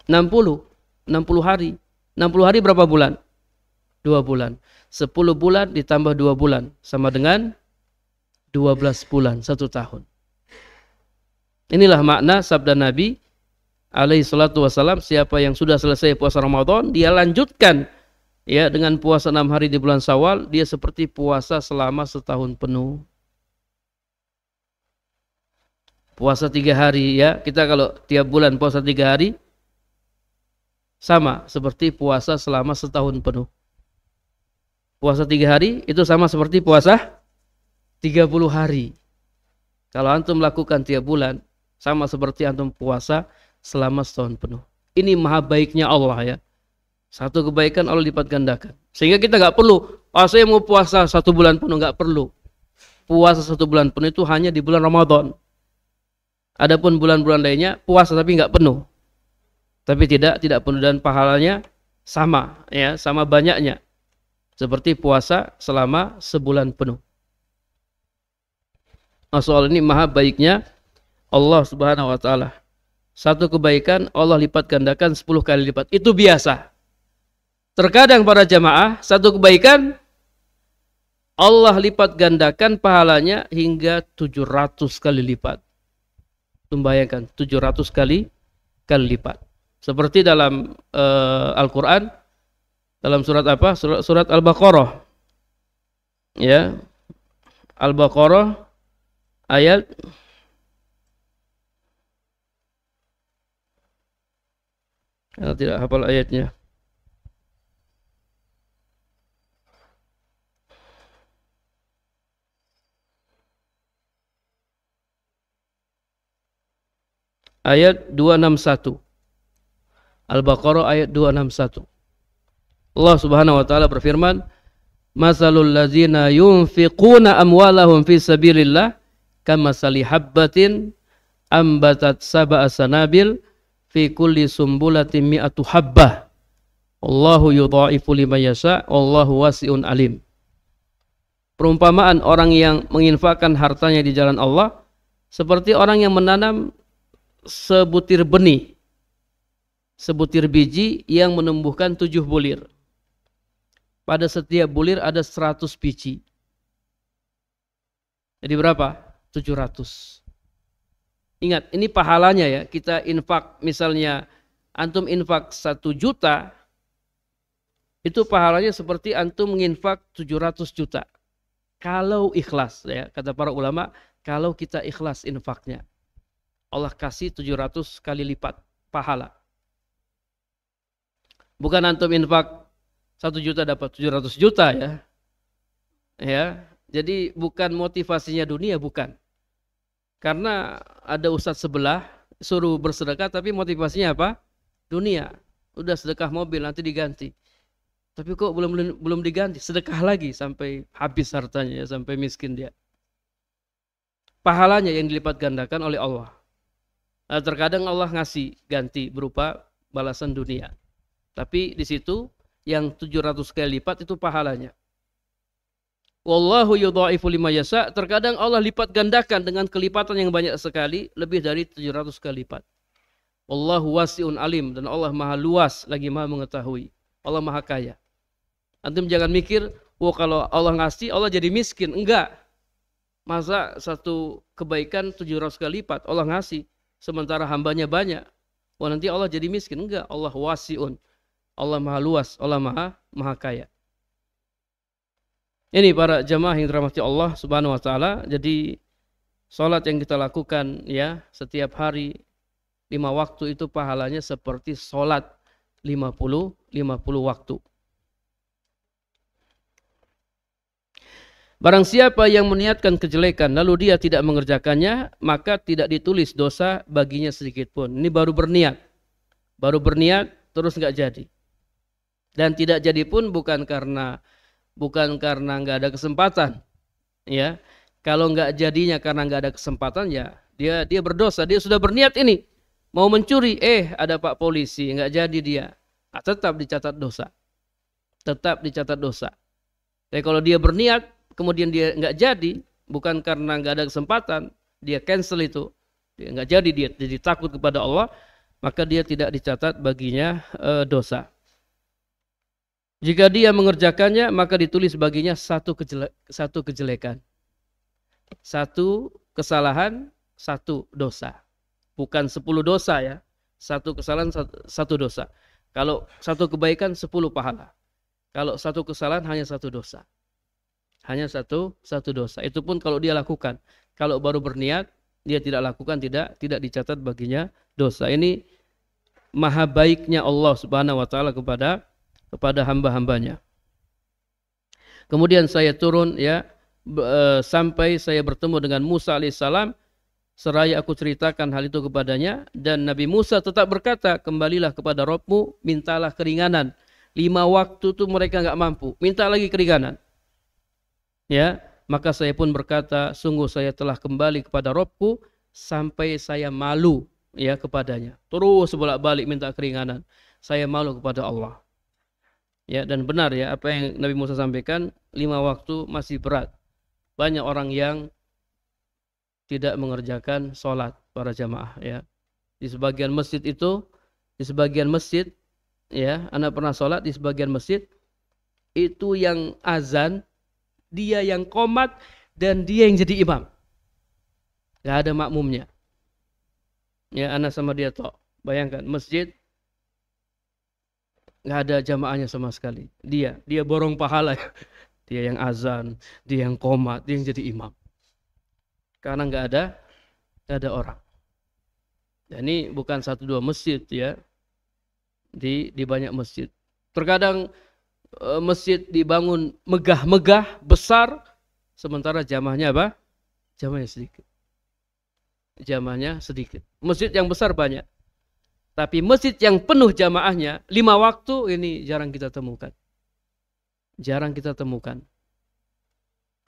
60. 60 hari. 60 hari berapa bulan? 2 bulan. 10 bulan ditambah 2 bulan. Sama dengan 12 bulan, 1 tahun. Inilah makna sabda Nabi alaihi salatu wassalam, siapa yang sudah selesai puasa Ramadan, dia lanjutkan ya dengan puasa 6 hari di bulan Syawal, dia seperti puasa selama setahun penuh. Puasa 3 hari ya, kita kalau tiap bulan puasa 3 hari, sama seperti puasa selama setahun penuh. Puasa 3 hari itu sama seperti puasa 30 hari. Kalau antum lakukan tiap bulan, sama seperti antum puasa selama setahun penuh. Ini maha baiknya Allah ya. Satu kebaikan Allah lipat gandakan. Sehingga kita nggak perlu, saya mau puasa 1 bulan penuh, nggak perlu. Puasa 1 bulan penuh itu hanya di bulan Ramadan. Adapun bulan-bulan lainnya puasa tapi nggak penuh. Tapi tidak penuh dan pahalanya sama ya, sama banyaknya. Seperti puasa selama sebulan penuh. Soal ini maha baiknya Allah Subhanahu wa taala. Satu kebaikan Allah lipat gandakan 10 kali lipat. Itu biasa. Terkadang para jamaah, satu kebaikan Allah lipat gandakan pahalanya hingga 700 kali lipat. Bayangkan 700 kali lipat. Seperti dalam Al-Qur'an, dalam surat apa? Surat Al-Baqarah. Ya. Al-Baqarah ayat tidak hafal ayatnya. Ayat 261. Al-Baqarah ayat 261. Allah Subhanahu wa taala berfirman, "Masalul ladzina yunfiquna amwalahum fi sabilillah kamasali habbatin ambatat sab'a sanabil fi kulli sumbulatin mi'atu habbah. Allahu yudha'ifu liman yasha, wallahu wasi'un alim." Perumpamaan orang yang menginfakkan hartanya di jalan Allah seperti orang yang menanam sebutir benih, sebutir biji yang menumbuhkan 7 bulir. Pada setiap bulir ada 100 biji. Jadi berapa? 700. Ingat, ini pahalanya ya. Kita infak, misalnya antum infak 1 juta, itu pahalanya seperti antum menginfak 700 juta. Kalau ikhlas ya, kata para ulama, kalau kita ikhlas infaknya, Allah kasih 700 kali lipat pahala. Bukan antum infak 1 juta dapat 700 juta ya. Ya, jadi bukan motivasinya dunia, bukan. Karena ada ustadz sebelah suruh bersedekah tapi motivasinya apa? Dunia. Udah sedekah mobil nanti diganti. Tapi kok belum diganti, sedekah lagi sampai habis hartanya ya, sampai miskin dia. Pahalanya yang dilipat gandakan oleh Allah. Nah, terkadang Allah ngasih ganti berupa balasan dunia. Tapi di situ yang 700 kali lipat itu pahalanya. Wallahu yudha'ifu liman yasha, terkadang Allah lipat gandakan dengan kelipatan yang banyak sekali, lebih dari 700 kali lipat. Wallahu wasi'un alim, dan Allah maha luas lagi maha mengetahui. Allah maha kaya. Antum jangan mikir, kalau Allah ngasih Allah jadi miskin. Enggak. Masa satu kebaikan 700 kali lipat Allah ngasih, sementara hambanya banyak. Nanti Allah jadi miskin. Enggak. Allah wasi'un. Allah maha luas, Allah maha kaya. Ini para jamaah yang dirahmati Allah Subhanahu wa taala. Jadi salat yang kita lakukan ya setiap hari 5 waktu itu pahalanya seperti salat 50 waktu. Barang siapa yang meniatkan kejelekan lalu dia tidak mengerjakannya, maka tidak ditulis dosa baginya sedikit pun. Ini baru berniat. Baru berniat terus enggak jadi. Dan tidak jadi pun bukan karena nggak ada kesempatan, ya. Kalau nggak jadinya karena nggak ada kesempatan, ya dia berdosa. Dia sudah berniat ini mau mencuri, ada Pak Polisi, nggak jadi dia, tetap dicatat dosa, tetap dicatat dosa. Tapi kalau dia berniat kemudian dia nggak jadi, bukan karena nggak ada kesempatan, dia cancel itu, dia nggak jadi, dia jadi takut kepada Allah, maka dia tidak dicatat baginya dosa. Jika dia mengerjakannya, maka ditulis baginya satu kejelekan. Satu kesalahan, satu dosa. Bukan 10 dosa ya. Satu kesalahan, satu dosa. Kalau satu kebaikan, 10 pahala. Kalau satu kesalahan, hanya satu dosa. Hanya satu dosa. Itu pun kalau dia lakukan. Kalau baru berniat, dia tidak lakukan, tidak dicatat baginya dosa. Ini maha baiknya Allah Subhanahu wa taala kepada hamba-hambanya. Kemudian saya turun ya sampai saya bertemu dengan Musa alaihissalam, seraya aku ceritakan hal itu kepadanya, dan Nabi Musa tetap berkata, kembalilah kepada Rabbmu, mintalah keringanan. 5 waktu itu mereka enggak mampu, minta lagi keringanan. Ya, maka saya pun berkata, sungguh saya telah kembali kepada Rabbku sampai saya malu ya kepadanya. Terus bolak-balik minta keringanan. Saya malu kepada Allah. Ya, dan benar ya apa yang Nabi Musa sampaikan, 5 waktu masih berat. Banyak orang yang tidak mengerjakan sholat para jamaah ya. Di sebagian masjid ya, Anda pernah sholat di sebagian masjid itu yang azan, dia yang qomat dan dia yang jadi imam. Gak ada makmumnya. Ya, ana sama dia tok. Bayangkan masjid nggak ada jamaahnya sama sekali. Dia borong pahala. Dia yang azan, dia yang qomat, dia yang jadi imam. Karena nggak ada orang. Dan ini bukan satu dua masjid ya, di banyak masjid. Terkadang masjid dibangun megah-megah, besar, sementara jamaahnya apa? Jamaahnya sedikit. Jamaahnya sedikit. Masjid yang besar banyak. Tapi masjid yang penuh jamaahnya, 5 waktu ini jarang kita temukan. Jarang kita temukan.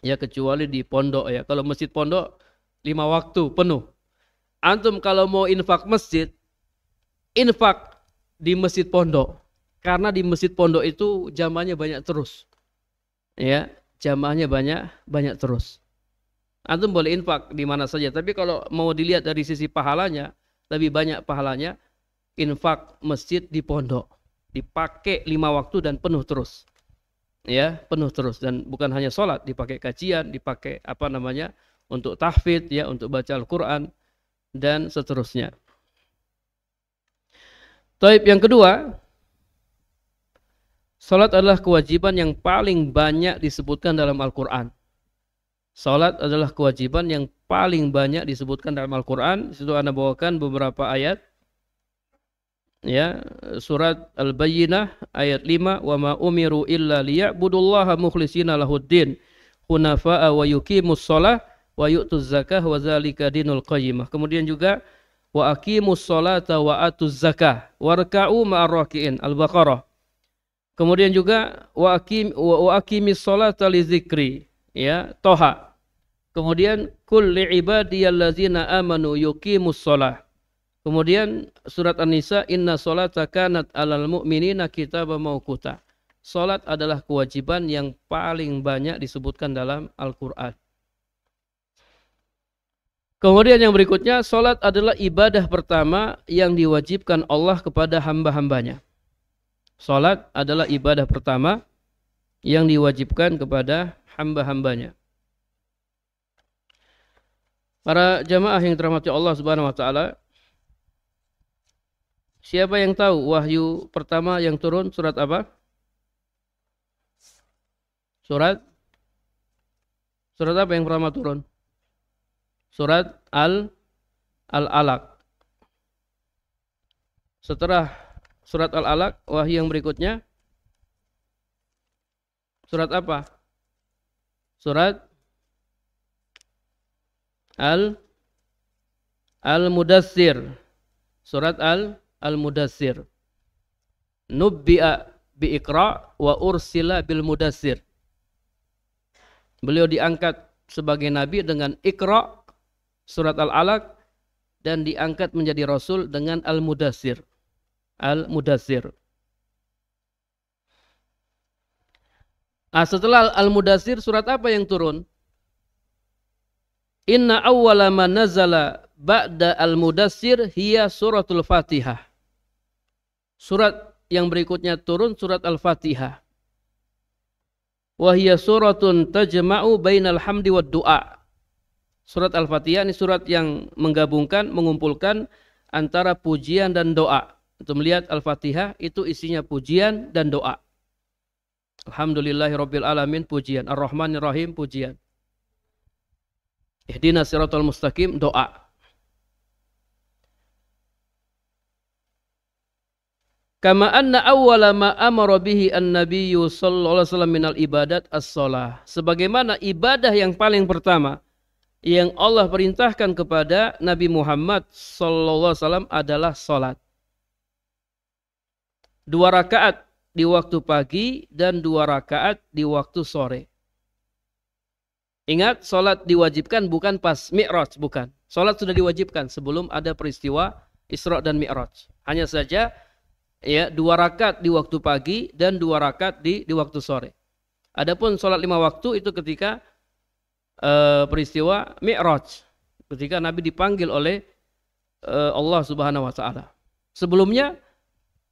Ya kecuali di pondok ya. Kalau masjid pondok, 5 waktu penuh. Antum kalau mau infak masjid, infak di masjid pondok. Karena di masjid pondok itu jamaahnya banyak terus. Ya, jamaahnya banyak terus. Antum boleh infak di mana saja, tapi kalau mau dilihat dari sisi pahalanya, lebih banyak pahalanya infak masjid di pondok. Dipakai 5 waktu dan penuh terus. Ya, penuh terus dan bukan hanya sholat, dipakai kajian, dipakai untuk tahfidz ya, untuk baca Al-Qur'an dan seterusnya. Taib yang kedua, salat adalah kewajiban yang paling banyak disebutkan dalam Al-Qur'an. Salat adalah kewajiban yang paling banyak disebutkan dalam Al-Qur'an. Di situ Anda bawakan beberapa ayat. Ya, surat Al-Bayyinah ayat 5, "Wa ma umiru illa liya'budullaha mukhlishina lahuddin, hunafa'a wa yuqimus shalah wa yu'tuz zakah wa dzalika dinul qayyimah." Kemudian juga wa aqimus sholata wa atuz zakah warka'u ma'ar raki'in, Al-Baqarah. Kemudian juga wa aqimis sholata li dzikri, ya, Toha. Kemudian kul li'ibadiyallazina amanu yuqimus shalah. Kemudian surat An-Nisa, inna sholata kanat alal mu'minina kitaban mauquta. Salat adalah kewajiban yang paling banyak disebutkan dalam Al-Qur'an. Kemudian yang berikutnya, salat adalah ibadah pertama yang diwajibkan Allah kepada hamba-hambanya. Salat adalah ibadah pertama yang diwajibkan kepada hamba-hambanya. Para jamaah yang dirahmati Allah Subhanahu wa taala, siapa yang tahu wahyu pertama yang turun surat apa? Surat apa yang pertama turun? Surat Al-Alaq. Setelah surat Al-Alaq, wahyu yang berikutnya surat apa? Surat Al-Mudassir. Surat Al-Mudassir. Nubbi'a bi'iqra wa ursila bil mudassir. Beliau diangkat sebagai nabi dengan Iqra, surat Al-Alaq, dan diangkat menjadi rasul dengan Al-Mudassir. Al-Mudassir. Setelah Al-Mudassir, surat apa yang turun? Inna awwala ma nazala ba'da Al-Mudassir hiya suratul Fatihah. Surat yang berikutnya turun surat Al-Fatihah. Wa hiya suratun tajma'u bainal hamdi wad du'a. Surat Al-Fatihah ini surat yang menggabungkan, mengumpulkan antara pujian dan doa. Untuk melihat Al-Fatihah itu isinya pujian dan doa. Alhamdulillahirabbil alamin, pujian. Ar-Rahmanir Rahim, pujian. Ihdinas siratal mustaqim, doa. Kama anna awwala ma amara bihi an-nabiyyu sallallahu alaihi wasallam minal ibadat as-shalah. Sebagaimana ibadah yang paling pertama yang Allah perintahkan kepada Nabi Muhammad sallallahu alaihi wasallam adalah salat. 2 rakaat di waktu pagi dan 2 rakaat di waktu sore. Ingat, salat diwajibkan bukan pas Mi'raj, bukan. Salat sudah diwajibkan sebelum ada peristiwa Isra dan Mi'raj. Hanya saja ya 2 rakaat di waktu pagi dan 2 rakaat di waktu sore. Adapun salat 5 waktu itu ketika peristiwa Mi'raj, ketika Nabi dipanggil oleh Allah Subhanahu wa taala. Sebelumnya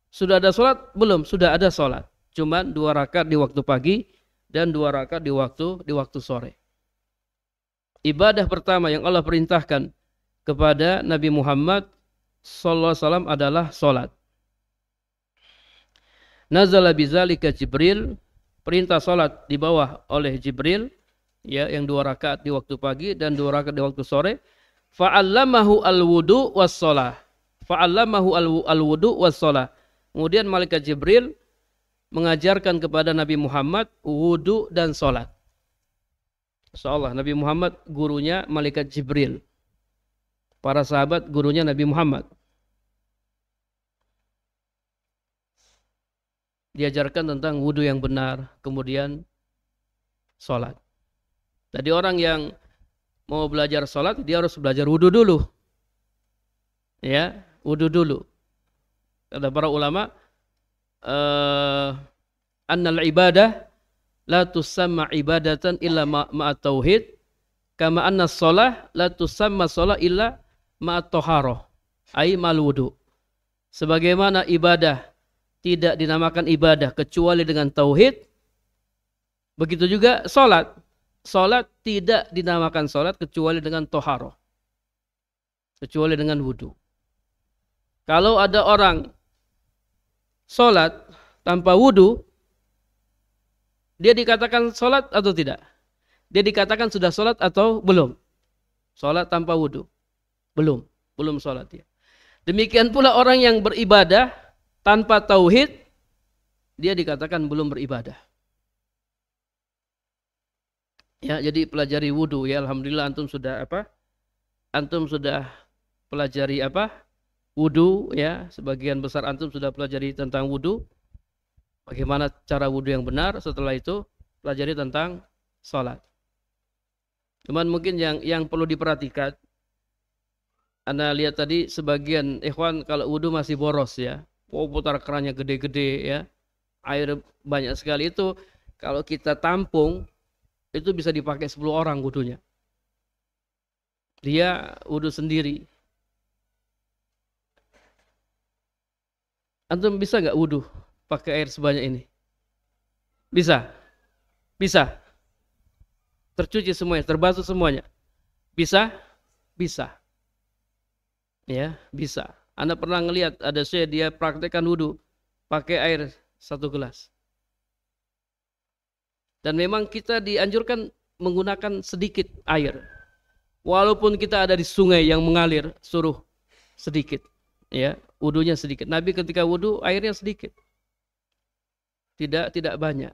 sudah ada salat? Belum, sudah ada salat. Cuma 2 rakaat di waktu pagi dan 2 rakaat di waktu sore. Ibadah pertama yang Allah perintahkan kepada Nabi Muhammad sallallahu alaihi wasallam adalah salat. Nazala bizalika Jibril, perintah salat di bawah oleh Jibril, ya, yang 2 rakaat di waktu pagi dan 2 rakaat di waktu sore. Fa'allamahu al-wudu was-shalah. Fa'allamahu al-wudu was-shalah. Kemudian malaikat Jibril mengajarkan kepada Nabi Muhammad wudu dan salat. Insyaallah Nabi Muhammad gurunya malaikat Jibril. Para sahabat gurunya Nabi Muhammad. Diajarkan tentang wudu yang benar, kemudian sholat. Jadi orang yang mau belajar sholat, dia harus belajar wudu dulu. Ya, wudu dulu. Kata para ulama, annal ibadah la tusamma ibadatan illa ma'at tauhid, kama anna sholah la tusamma sholah illa ma'at toharoh, ay mal wudu. Sebagaimana ibadah tidak dinamakan ibadah kecuali dengan tauhid, begitu juga salat. Salat tidak dinamakan salat kecuali dengan toharoh, kecuali dengan wudu. Kalau ada orang salat tanpa wudu, dia dikatakan salat atau tidak? Dia dikatakan sudah salat atau belum? Salat tanpa wudu, belum salat dia. Demikian pula orang yang beribadah tanpa tauhid, dia dikatakan belum beribadah. Ya, jadi pelajari wudu ya. Alhamdulillah antum sudah apa? Antum sudah pelajari apa? Wudu ya. Sebagian besar antum sudah pelajari tentang wudu. Bagaimana cara wudu yang benar. Setelah itu pelajari tentang salat. Cuman mungkin yang perlu diperhatikan, Anda lihat tadi sebagian ikhwan kalau wudu masih boros ya. Putar kerannya gede-gede ya, air banyak sekali. Itu kalau kita tampung itu bisa dipakai 10 orang wudunya. Dia wudu sendiri. Antum bisa nggak wudu pakai air sebanyak ini? Bisa? Bisa? Tercuci semuanya, terbasuh semuanya? Bisa? Bisa. Ya, bisa. Anda pernah ngelihat ada saya dia praktekkan wudu pakai air 1 gelas. Dan memang kita dianjurkan menggunakan sedikit air. Walaupun kita ada di sungai yang mengalir, suruh sedikit. Ya, wudunya sedikit. Nabi ketika wudu airnya sedikit. Tidak banyak.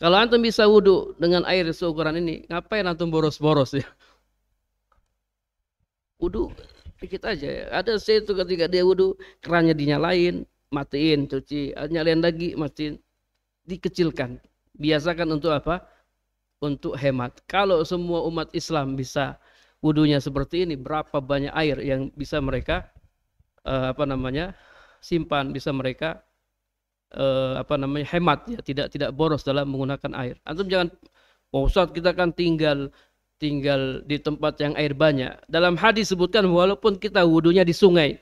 Kalau antum bisa wudu dengan air seukuran ini, ngapain antum boros-boros ya? Wudu dikit aja ya. Ada saya itu ketika dia wudu, kerannya dinyalain, matiin, cuci, nyalain lagi, matiin, dikecilkan. Biasakan untuk apa? Untuk hemat. Kalau semua umat Islam bisa wudunya seperti ini, berapa banyak air yang bisa mereka simpan, bisa mereka hemat ya, tidak boros dalam menggunakan air. Antum jangan, Ustaz kita kan tinggal di tempat yang air banyak. Dalam hadis sebutkan walaupun kita wudunya di sungai,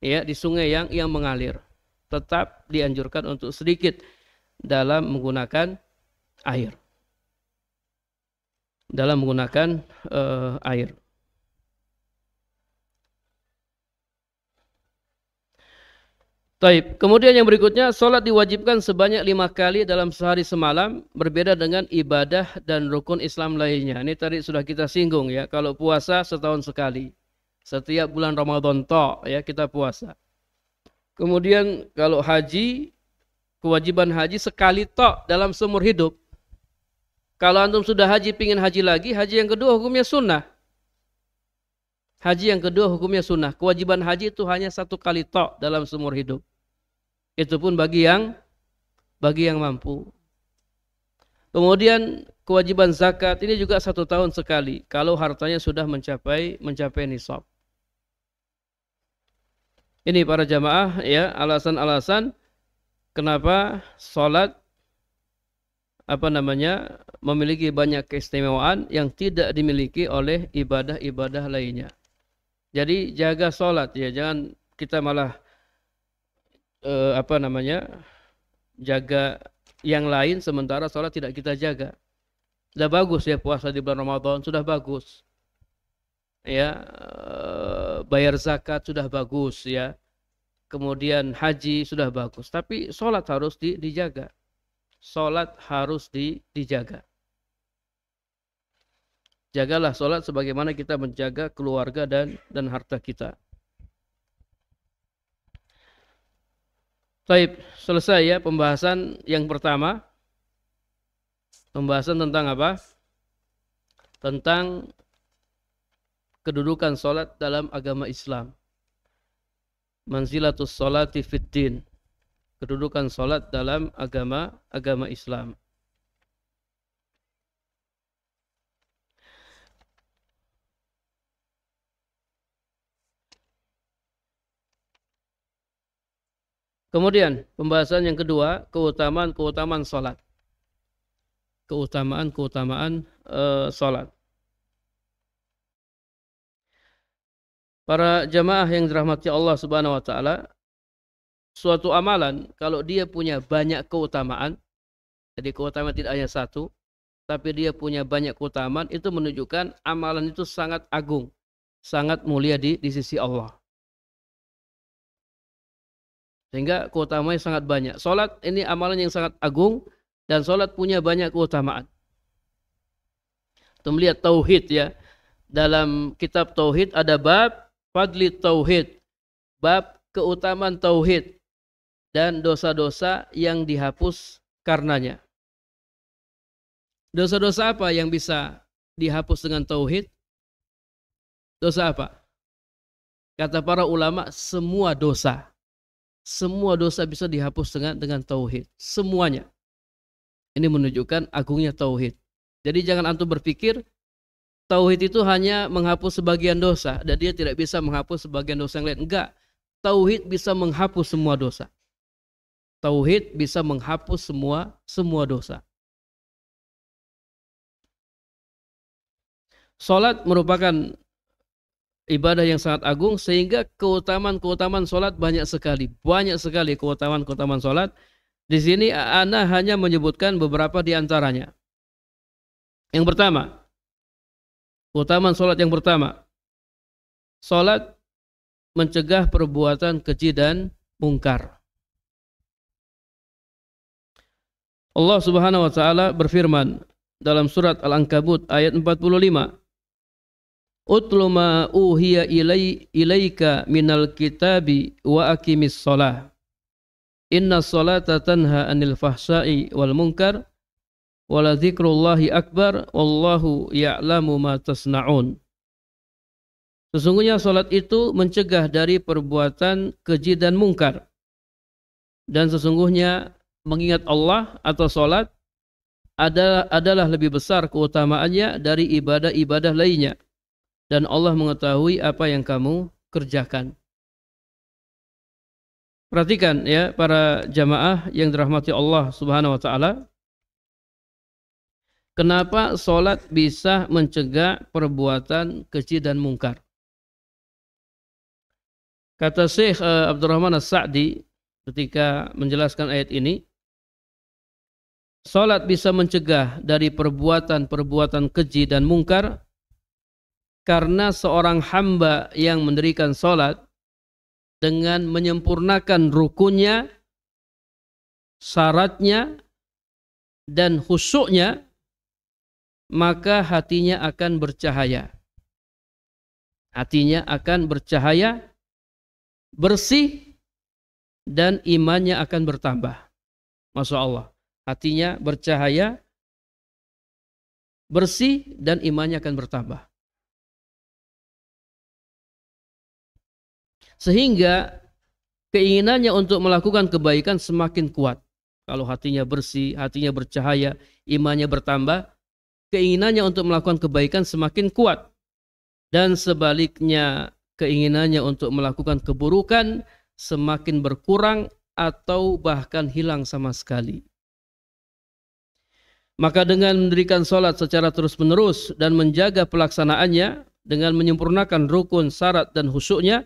ya, di sungai yang mengalir, tetap dianjurkan untuk sedikit dalam menggunakan air. Dalam menggunakan air. Taib. Kemudian yang berikutnya, sholat diwajibkan sebanyak 5 kali dalam sehari semalam, berbeda dengan ibadah dan rukun Islam lainnya. Ini tadi sudah kita singgung ya. Kalau puasa setahun sekali, setiap bulan Ramadan ya kita puasa. Kemudian kalau haji, kewajiban haji sekali dalam seumur hidup. Kalau antum sudah haji, pingin haji lagi, haji yang kedua hukumnya sunnah. Haji yang kedua hukumnya sunnah. Kewajiban haji itu hanya 1 kali dalam seumur hidup. Itu pun bagi yang mampu. Kemudian kewajiban zakat ini juga 1 tahun sekali. Kalau hartanya sudah mencapai nisab. Ini para jamaah ya, alasan-alasan kenapa sholat memiliki banyak keistimewaan yang tidak dimiliki oleh ibadah-ibadah lainnya. Jadi jaga sholat ya, jangan kita malah jaga yang lain sementara sholat tidak kita jaga. Sudah bagus ya puasa di bulan Ramadan, sudah bagus. Ya, bayar zakat sudah bagus ya, kemudian haji sudah bagus, tapi sholat harus dijaga. Sholat harus dijaga. Jagalah sholat sebagaimana kita menjaga keluarga dan harta kita. Baik, selesai ya pembahasan yang pertama. Pembahasan tentang apa? Tentang kedudukan sholat dalam agama Islam. Manzilatus sholati fid din. Kedudukan sholat dalam agama Islam. Kemudian pembahasan yang kedua, keutamaan sholat. Keutamaan sholat. Para jamaah yang dirahmati Allah Subhanahu wa taala, suatu amalan kalau dia punya banyak keutamaan, jadi keutamaan tidak hanya satu, tapi dia punya banyak keutamaan, itu menunjukkan amalan itu sangat agung, sangat mulia di sisi Allah. Sehingga keutamaannya sangat banyak. Salat ini amalan yang sangat agung dan salat punya banyak keutamaan. Kita melihat tauhid ya. Dalam kitab tauhid ada bab fadli tauhid, bab keutamaan tauhid dan dosa-dosa yang dihapus karenanya. Dosa-dosa apa yang bisa dihapus dengan tauhid? Dosa apa? Kata para ulama, semua dosa. Semua dosa bisa dihapus dengan tauhid. Semuanya. Ini menunjukkan agungnya tauhid. Jadi jangan antum berpikir tauhid itu hanya menghapus sebagian dosa dan dia tidak bisa menghapus sebagian dosa yang lain. Enggak. Tauhid bisa menghapus semua dosa. Tauhid bisa menghapus semua dosa. Salat merupakan ibadah yang sangat agung sehingga keutamaan salat banyak sekali keutamaan salat. Di sini ana hanya menyebutkan beberapa di antaranya. Yang pertama, keutamaan salat yang pertama, salat mencegah perbuatan keji dan mungkar. Allah Subhanahu wa taala berfirman dalam surat Al-Ankabut ayat 45. Utlu ma uhiya ilaika minal kitabi wa aqimis shalah. Inna sholata tanha anil fahsai wal munkar wa la dzikrullahi akbar wallahu ya'lamu ma tasna'un. Sesungguhnya salat itu mencegah dari perbuatan keji dan mungkar. Dan sesungguhnya mengingat Allah atau salat adalah lebih besar keutamaannya dari ibadah-ibadah lainnya. Dan Allah mengetahui apa yang kamu kerjakan. Perhatikan ya para jamaah yang dirahmati Allah Subhanahu wa taala. Kenapa salat bisa mencegah perbuatan keji dan mungkar? Kata Syekh Abdurrahman As-Sa'di ketika menjelaskan ayat ini, salat bisa mencegah dari perbuatan-perbuatan keji dan mungkar karena seorang hamba yang mendirikan salat dengan menyempurnakan rukunnya, syaratnya, dan khusyuknya, maka hatinya akan bercahaya. Hatinya akan bercahaya, bersih, dan imannya akan bertambah. Masya Allah. Hatinya bercahaya, bersih, dan imannya akan bertambah. Sehingga keinginannya untuk melakukan kebaikan semakin kuat. Kalau hatinya bersih, hatinya bercahaya, imannya bertambah, keinginannya untuk melakukan kebaikan semakin kuat. Dan sebaliknya, keinginannya untuk melakukan keburukan semakin berkurang atau bahkan hilang sama sekali. Maka dengan mendirikan salat secara terus-menerus dan menjaga pelaksanaannya dengan menyempurnakan rukun, syarat, dan khusyuknya,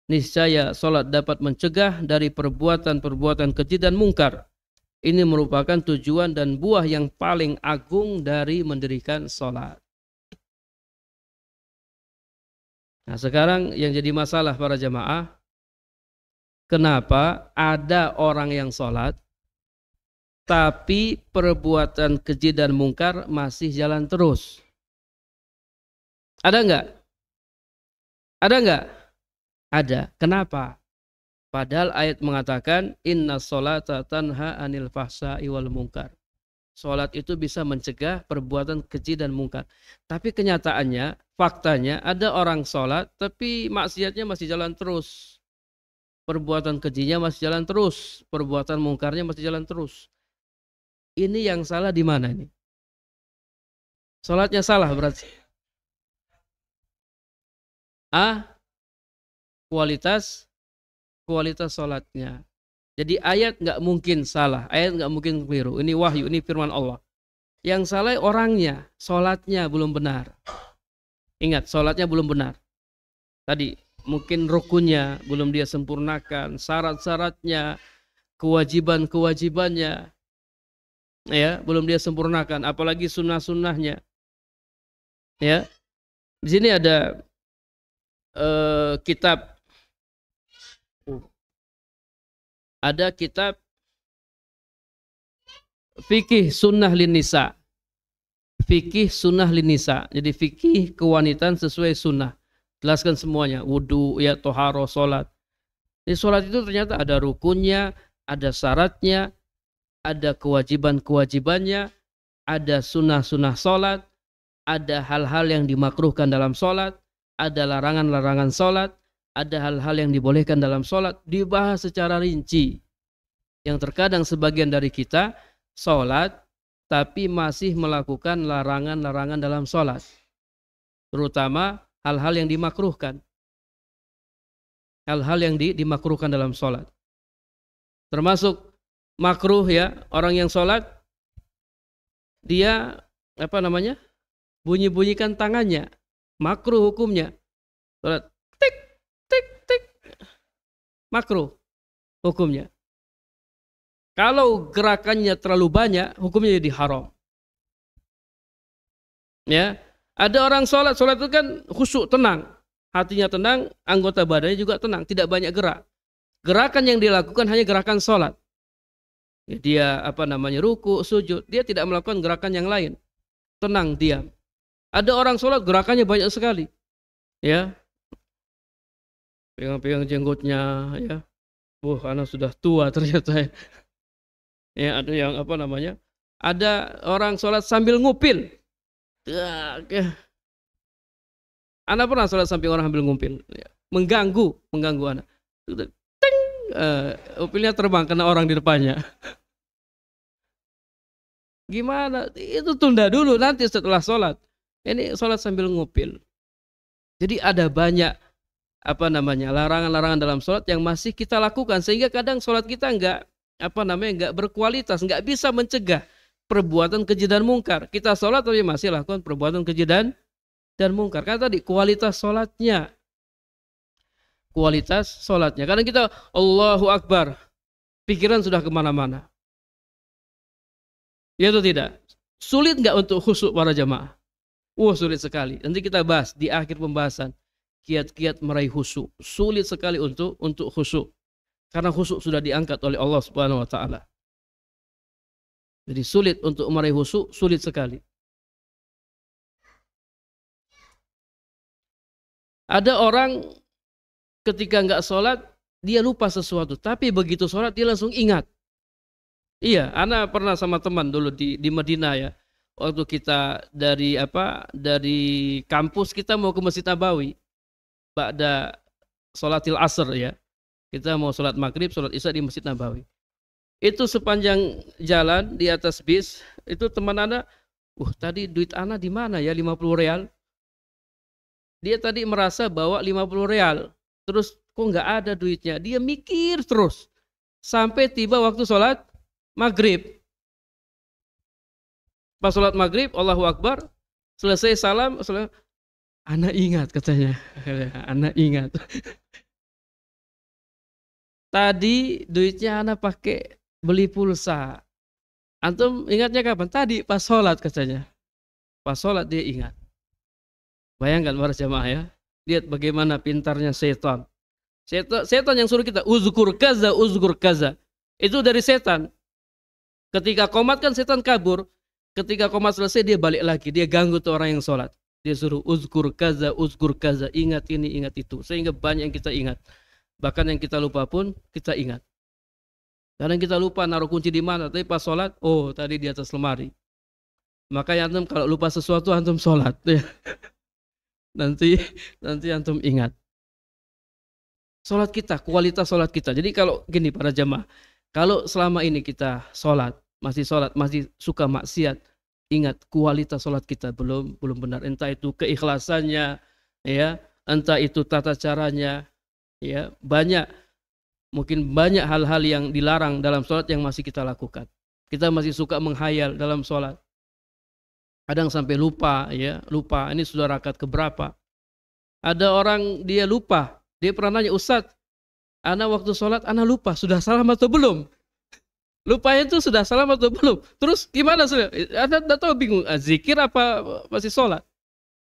niscaya salat dapat mencegah dari perbuatan-perbuatan keji dan mungkar. Ini merupakan tujuan dan buah yang paling agung dari mendirikan salat. Nah, sekarang yang jadi masalah para jamaah, kenapa ada orang yang sholat tapi perbuatan keji dan mungkar masih jalan terus? Ada nggak? Ada nggak? Ada. Kenapa? Padahal ayat mengatakan inna sholata tanha anil fahsya'i wal munkar. Sholat itu bisa mencegah perbuatan keji dan mungkar. Tapi kenyataannya, faktanya ada orang sholat tapi maksiatnya masih jalan terus. Perbuatan kejinya masih jalan terus. Perbuatan mungkarnya masih jalan terus. Ini yang salah di mana ini? Sholatnya salah berarti. Kualitas sholatnya. Jadi ayat nggak mungkin salah, ayat nggak mungkin keliru. Ini wahyu, ini firman Allah. Yang salah orangnya, sholatnya belum benar. Ingat, sholatnya belum benar. Tadi mungkin rukunnya belum dia sempurnakan, syarat-syaratnya, kewajiban-kewajibannya, ya belum dia sempurnakan. Apalagi sunnah-sunnahnya. Ya, di sini ada kitab. Ada kitab fikih sunnah lin nisa. Fikih sunnah lin nisa. Jadi fikih kewanitaan sesuai sunnah. Jelaskan semuanya. Wudu, ya, toharo, sholat. Jadi sholat itu ternyata ada rukunnya, ada syaratnya, ada kewajiban-kewajibannya, ada sunnah-sunnah sholat, ada hal-hal yang dimakruhkan dalam sholat, ada larangan-larangan sholat, ada hal-hal yang dibolehkan dalam sholat, dibahas secara rinci. Yang terkadang sebagian dari kita sholat tapi masih melakukan larangan-larangan dalam sholat, terutama hal-hal yang dimakruhkan, hal-hal yang dimakruhkan dalam sholat, termasuk makruh, ya, orang yang sholat dia bunyi-bunyikan tangannya, makruh hukumnya. Sholat tik tik tik, makruh hukumnya. Kalau gerakannya terlalu banyak, hukumnya jadi haram. Ya, ada orang sholat itu kan khusyuk, tenang, hatinya tenang, anggota badannya juga tenang, tidak banyak gerak. Gerakan yang dilakukan hanya gerakan sholat. Ya, dia ruku, sujud, dia tidak melakukan gerakan yang lain, tenang, diam. Ada orang sholat gerakannya banyak sekali, ya, pegang-pegang jenggotnya, ya, anak sudah tua ternyata. Ya, ada yang ada orang sholat sambil ngupil. Anak pernah sholat sambil orang sambil ngupil, ya, mengganggu anak. Ting, upilnya terbang kena orang di depannya. Gimana? Itu tunda dulu, nanti setelah sholat. Ini sholat sambil ngupil. Jadi ada banyak larangan-larangan dalam sholat yang masih kita lakukan, sehingga kadang sholat kita enggak berkualitas, enggak bisa mencegah perbuatan keji dan mungkar. Kita sholat tapi masih lakukan perbuatan keji dan mungkar. Karena tadi kualitas sholatnya. Kadang kita Allahu Akbar, pikiran sudah kemana-mana. Ya atau tidak? Sulit enggak untuk khusyuk para jamaah? Sulit sekali. Nanti kita bahas di akhir pembahasan. Kiat-kiat meraih khusyuk. Sulit sekali untuk khusyuk. Karena khusyuk sudah diangkat oleh Allah Subhanahu wa taala. Jadi sulit untuk meraih khusyuk, sulit sekali. Ada orang ketika enggak sholat, dia lupa sesuatu, tapi begitu sholat dia langsung ingat. Iya, ana pernah sama teman dulu di Madinah, ya. Waktu kita dari kampus kita mau ke Masjid Nabawi. Ba'da sholatil asr, ya. Kita mau sholat maghrib, sholat isya di Masjid Nabawi. Itu sepanjang jalan di atas bis, itu teman anak, tadi duit anak di mana ya, 50 real. Dia tadi merasa bawa 50 real. Terus kok nggak ada duitnya. Dia mikir terus. Sampai tiba waktu sholat maghrib. Pas sholat maghrib, Allahu Akbar, selesai salam, anak ingat katanya. Anak ingat. Tadi duitnya anak pakai beli pulsa. Antum ingatnya kapan? Tadi pas sholat katanya. Pas sholat dia ingat. Bayangkan para jamaah, ya. Lihat bagaimana pintarnya setan. Setan yang suruh kita uzkur kaza, uzkur kaza. Itu dari setan. Ketika qomat kan setan kabur. Ketika qomat selesai dia balik lagi. Dia ganggu tuh orang yang sholat. Dia suruh uzkur kaza, ingat ini, ingat itu. Sehingga banyak yang kita ingat. Bahkan yang kita lupa pun kita ingat. Kadang kita lupa naruh kunci di mana. Tapi pas sholat, oh tadi di atas lemari. Makanya antum kalau lupa sesuatu antum sholat. nanti antum ingat. Sholat kita, kualitas sholat kita. Jadi kalau gini para jamaah, kalau selama ini kita sholat, masih suka maksiat, ingat kualitas sholat kita belum benar. Entah itu keikhlasannya, ya, entah itu tata caranya, ya, mungkin banyak hal-hal yang dilarang dalam sholat yang masih kita lakukan. Kita masih suka menghayal dalam sholat. Kadang sampai lupa, ya, lupa. Ini sudah rakaat keberapa? Ada orang dia lupa. Dia pernah nanya, Ustadz, ana waktu sholat, ana lupa, sudah salam atau belum? Lupanya itu sudah salam atau belum? Terus gimana? Anda tidak tahu, bingung, zikir apa masih sholat?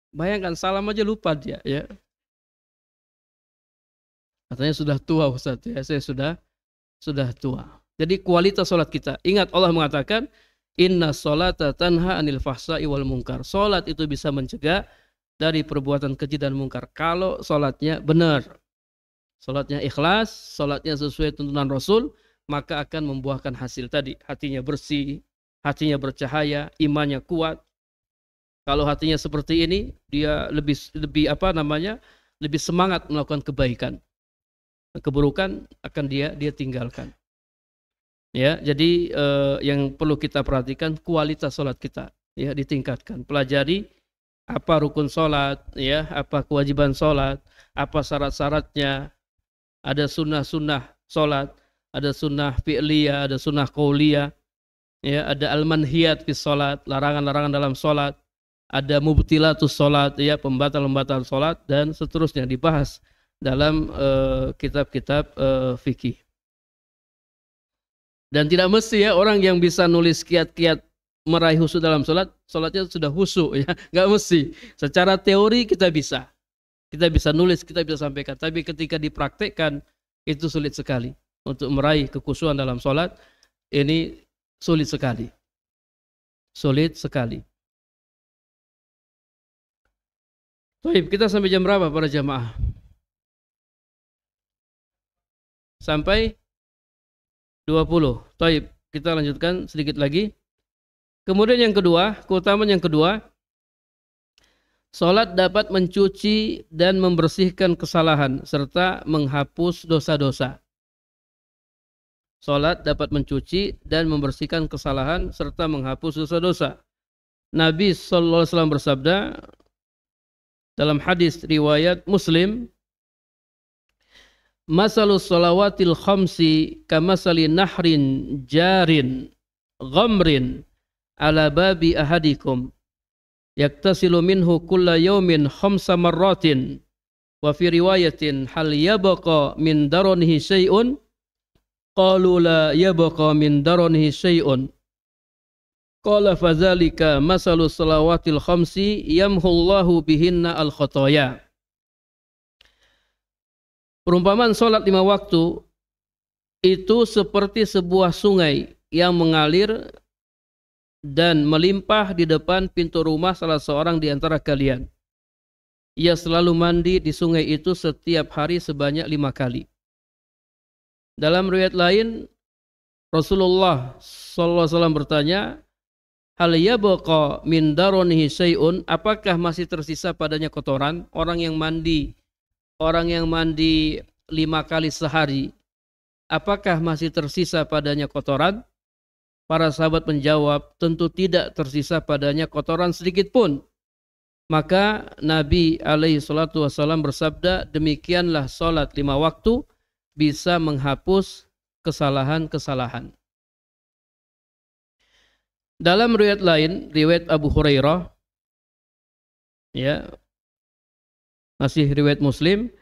Bayangkan, salam aja lupa dia. Ya. Katanya sudah tua Ustadz, ya, saya sudah tua. Jadi kualitas sholat kita. Ingat Allah mengatakan, inna sholata tanha anil fahsai wal munkar. Sholat itu bisa mencegah dari perbuatan keji dan mungkar. Kalau sholatnya benar. Salatnya ikhlas, salatnya sesuai tuntunan Rasul, maka akan membuahkan hasil tadi. Hatinya bersih, hatinya bercahaya, imannya kuat. Kalau hatinya seperti ini, dia lebih semangat melakukan kebaikan. Keburukan akan dia tinggalkan. Ya, jadi yang perlu kita perhatikan kualitas salat kita, ya, ditingkatkan. Pelajari apa rukun salat, ya, apa kewajiban salat, apa syarat-syaratnya. Ada sunnah-sunnah sholat, ada sunnah fi'liyah, ada sunnah qauliyah, ya, ada al-manhiyat fi sholat, larangan-larangan dalam sholat, ada mubtilatus sholat, ya, pembatal-pembatal sholat, dan seterusnya dibahas dalam kitab-kitab fikih. Dan tidak mesti, ya, orang yang bisa nulis kiat-kiat meraih khusyuk dalam sholat, sholatnya sudah khusyuk, ya, nggak mesti. Secara teori kita bisa. Kita bisa nulis, kita bisa sampaikan. Tapi ketika dipraktekkan, itu sulit sekali. Untuk meraih kekhusyuan dalam sholat, ini sulit sekali. Sulit sekali. Baik, kita sampai jam berapa para jamaah? Sampai 20. Baik, kita lanjutkan sedikit lagi. Kemudian yang kedua, keutamaan yang kedua, salat dapat mencuci dan membersihkan kesalahan serta menghapus dosa-dosa. Salat dapat mencuci dan membersihkan kesalahan serta menghapus dosa-dosa. Nabi sallallahu alaihi wasallam bersabda dalam hadis riwayat Muslim, "Masalus salawatil khamsi kamasali nahrin jarin ghamrin ala babi ahadikum. Yaktasilu minhu kulla yawmin khamsa marratin wa fi riwayatin hal yabqa min daranihi syai'un qalu la yabqa min daranihi syai'un qala fadzalika masalu salawatil khamsi yamhullahu bihinna al khotoya." Perumpamaan salat 5 waktu itu seperti sebuah sungai yang mengalir dan melimpah di depan pintu rumah salah seorang di antara kalian. Ia selalu mandi di sungai itu setiap hari sebanyak 5 kali. Dalam riwayat lain, Rasulullah SAW bertanya, hal yabqa min daranihi syai'un, apakah masih tersisa padanya kotoran? Orang yang mandi 5 kali sehari, apakah masih tersisa padanya kotoran? Para sahabat menjawab, tentu tidak tersisa padanya kotoran sedikit pun. Maka Nabi SAW bersabda, demikianlah salat 5 waktu bisa menghapus kesalahan-kesalahan. Dalam riwayat lain, riwayat Abu Hurairah, ya, masih riwayat Muslim,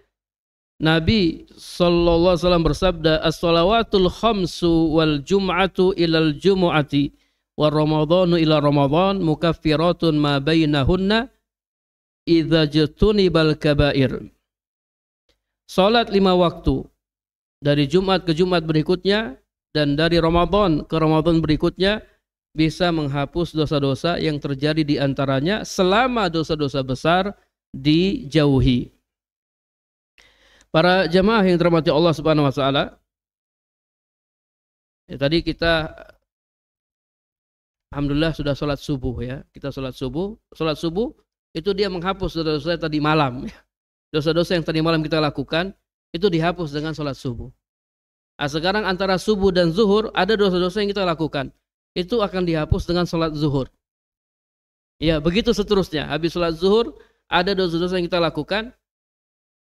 Nabi sallallahu alaihi wasallam bersabda, as-salawatul khamsu wal jum'atu ilal jumu'ati wa ramadhanu ila ramadhan mukaffiratun ma bainahunna idza jatunibal kabair. Salat 5 waktu dari Jumat ke Jumat berikutnya dan dari Ramadan ke Ramadan berikutnya bisa menghapus dosa-dosa yang terjadi di antaranya selama dosa-dosa besar dijauhi. Para jamaah yang dirahmati Allah Subhanahu wa taala, tadi kita alhamdulillah sudah sholat subuh ya. Kita sholat subuh itu dia menghapus dosa-dosa tadi malam. Dosa-dosa yang tadi malam kita lakukan itu dihapus dengan sholat subuh. Nah, sekarang antara subuh dan zuhur ada dosa-dosa yang kita lakukan. Itu akan dihapus dengan sholat zuhur. Ya, begitu seterusnya. Habis sholat zuhur ada dosa-dosa yang kita lakukan.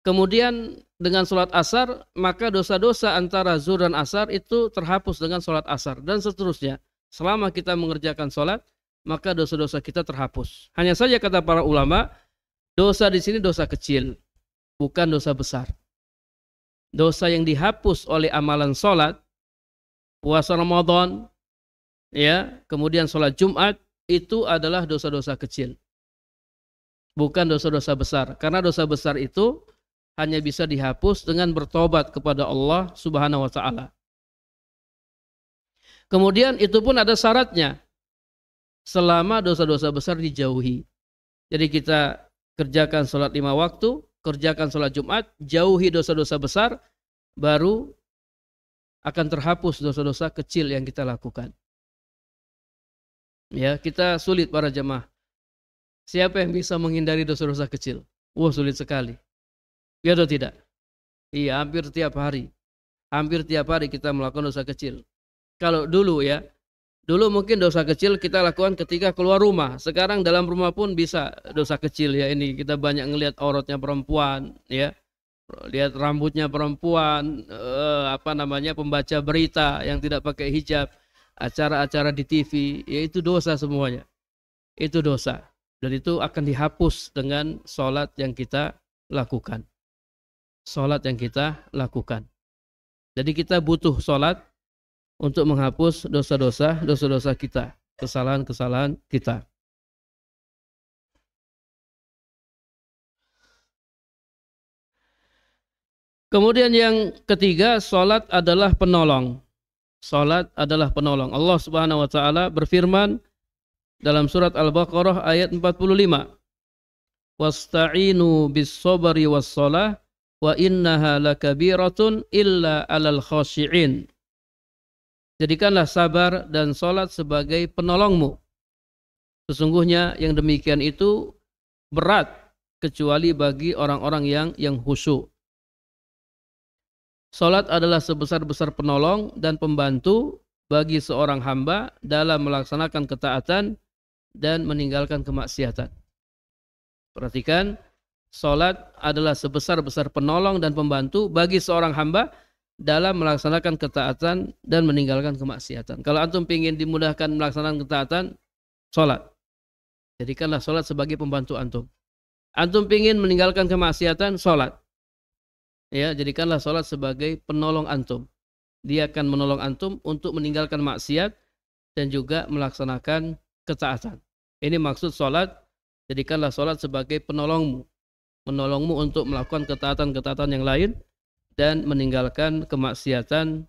Kemudian dengan sholat asar, maka dosa-dosa antara zuhur dan asar itu terhapus dengan sholat asar. Dan seterusnya. Selama kita mengerjakan sholat, maka dosa-dosa kita terhapus. Hanya saja kata para ulama, dosa di sini dosa kecil, bukan dosa besar. Dosa yang dihapus oleh amalan sholat, puasa Ramadan, ya, kemudian sholat Jumat, itu adalah dosa-dosa kecil. Bukan dosa-dosa besar. Karena dosa besar itu hanya bisa dihapus dengan bertobat kepada Allah Subhanahu wa taala. Kemudian itu pun ada syaratnya. Selama dosa-dosa besar dijauhi. Jadi kita kerjakan sholat 5 waktu, kerjakan sholat Jumat, jauhi dosa-dosa besar, baru akan terhapus dosa-dosa kecil yang kita lakukan. Ya, kita sulit para jemaah. Siapa yang bisa menghindari dosa-dosa kecil? Wah, sulit sekali. Ya atau tidak? Iya, hampir tiap hari. Hampir tiap hari kita melakukan dosa kecil. Kalau dulu ya, dulu mungkin dosa kecil kita lakukan ketika keluar rumah. Sekarang dalam rumah pun bisa dosa kecil ya ini. Kita banyak ngelihat auratnya perempuan, ya. Lihat rambutnya perempuan, pembaca berita yang tidak pakai hijab, acara-acara di TV, ya itu dosa semuanya. Itu dosa. Dan itu akan dihapus dengan sholat yang kita lakukan. Sholat yang kita lakukan. Jadi kita butuh sholat untuk menghapus dosa-dosa kita, kesalahan-kesalahan kita. Kemudian yang ketiga, sholat adalah penolong. Sholat adalah penolong. Allah Subhanahu wa taala berfirman dalam surat Al-Baqarah ayat 45. Wasta'inu bis-sabri was-shalah wa innaha lakabiratun illa 'alal khashi'in. Jadikanlah sabar dan sholat sebagai penolongmu. Sesungguhnya yang demikian itu berat kecuali bagi orang-orang yang khusyuk. Sholat adalah sebesar-besar penolong dan pembantu bagi seorang hamba dalam melaksanakan ketaatan dan meninggalkan kemaksiatan. Perhatikan, sholat adalah sebesar-besar penolong dan pembantu bagi seorang hamba dalam melaksanakan ketaatan dan meninggalkan kemaksiatan. Kalau antum ingin dimudahkan melaksanakan ketaatan, sholat. Jadikanlah sholat sebagai pembantu antum. Antum ingin meninggalkan kemaksiatan, sholat. Ya, jadikanlah sholat sebagai penolong antum. Dia akan menolong antum untuk meninggalkan maksiat dan juga melaksanakan ketaatan. Ini maksud sholat. Jadikanlah sholat sebagai penolongmu. Menolongmu untuk melakukan ketaatan-ketaatan yang lain dan meninggalkan kemaksiatan.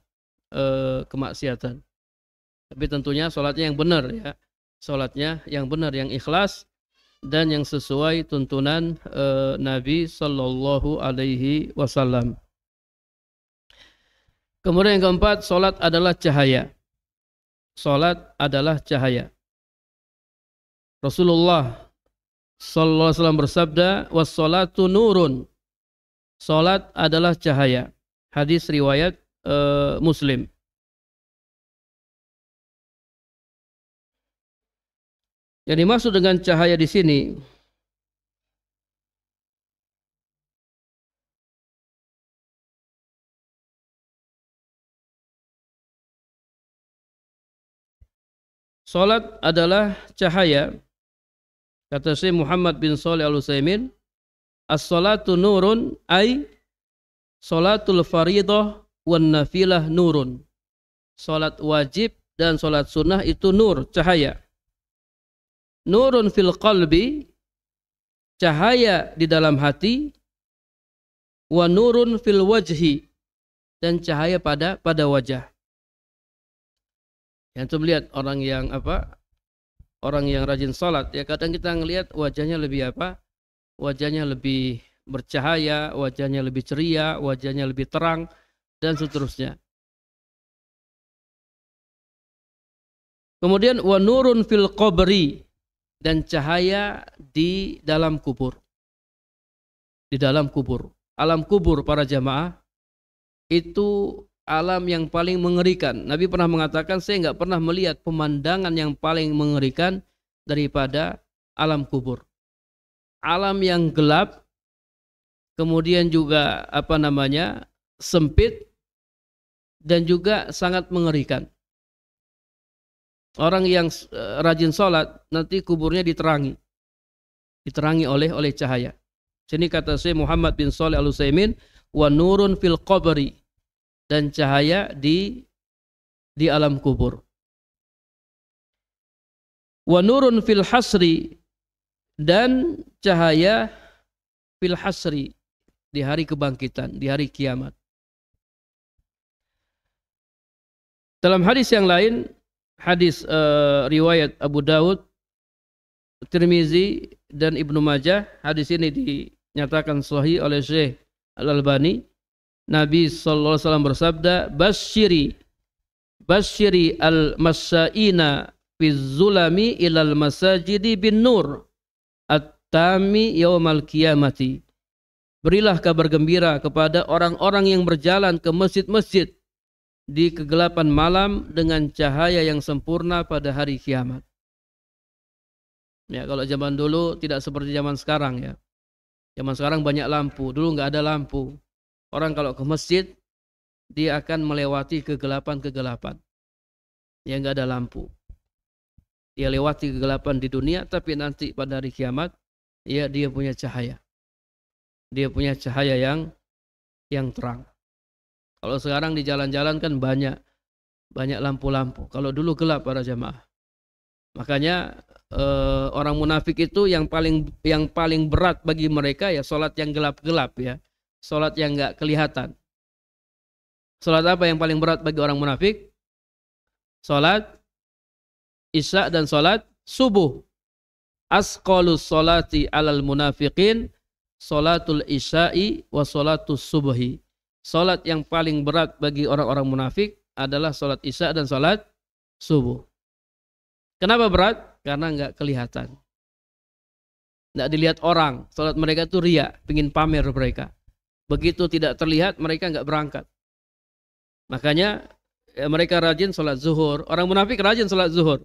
Tapi tentunya sholatnya yang benar ya. Sholatnya yang benar, yang ikhlas dan yang sesuai tuntunan Nabi Sallallahu Alaihi Wasallam. Kemudian yang keempat, sholat adalah cahaya. Sholat adalah cahaya. Rasulullah Sallallahu Alaihi Wasallam bersabda, was-sholatu nurun. Sholat adalah cahaya. Hadis riwayat Muslim. Yang dimaksud dengan cahaya di sini salat adalah cahaya. Kata Syekh Muhammad bin Shalih Al-Utsaimin, as-salatu nurun ay salatul faridah wan nafilah nurun. Salat wajib dan salat sunnah itu nur, cahaya. Nurun fil qalbi, cahaya di dalam hati, wa nurun fil wajhi, dan cahaya pada wajah. Yang antum lihat orang yang apa? Orang yang rajin salat, ya kadang kita ngelihat wajahnya lebih apa? Wajahnya lebih bercahaya, wajahnya lebih ceria, wajahnya lebih terang, dan seterusnya. Kemudian wa nurun fil qabri, dan cahaya di dalam kubur. Di dalam kubur. Alam kubur para jamaah itu alam yang paling mengerikan. Nabi pernah mengatakan, saya enggak pernah melihat pemandangan yang paling mengerikan daripada alam kubur. Alam yang gelap, kemudian juga sempit, dan juga sangat mengerikan. Orang yang rajin sholat, nanti kuburnya diterangi oleh cahaya. Sini kata Syekh Muhammad bin Shalih Al-Utsaimin, wa nurun fil qabri, dan cahaya di alam kubur. Wa nurun fil hasri, dan cahaya fil hasri, di hari kebangkitan, di hari kiamat. Dalam hadis yang lain, hadis riwayat Abu Dawud, Tirmizi, dan Ibnu Majah, hadis ini dinyatakan sahih oleh Syekh Al-Albani. Nabi sallallahu alaihi wasallam bersabda, Basyiri al-masya'ina fi zulami ilal masajidi bin nur at-tami yaumal qiyamati. Berilah kabar gembira kepada orang-orang yang berjalan ke masjid-masjid di kegelapan malam dengan cahaya yang sempurna pada hari kiamat. Ya, kalau zaman dulu tidak seperti zaman sekarang ya. Zaman sekarang banyak lampu, dulu nggak ada lampu. Orang kalau ke masjid, dia akan melewati kegelapan-kegelapan. Ya, nggak ada lampu. Dia lewati kegelapan di dunia, tapi nanti pada hari kiamat, ya dia punya cahaya. Dia punya cahaya yang terang. Kalau sekarang di jalan-jalan kan banyak lampu-lampu. Kalau dulu gelap para jamaah. Makanya orang munafik itu yang paling berat bagi mereka ya salat yang gelap-gelap ya. Salat yang enggak kelihatan. Salat apa yang paling berat bagi orang munafik? Salat Isya dan salat subuh. Asqalus salati alal munafiqin salatul isya'i wa salatus subhi. Salat yang paling berat bagi orang-orang munafik adalah salat Isya dan salat subuh. Kenapa berat? Karena enggak kelihatan. Enggak dilihat orang. Salat mereka itu riya, pengin pamer mereka. Begitu tidak terlihat, mereka enggak berangkat. Makanya mereka rajin salat zuhur. Orang munafik rajin salat zuhur.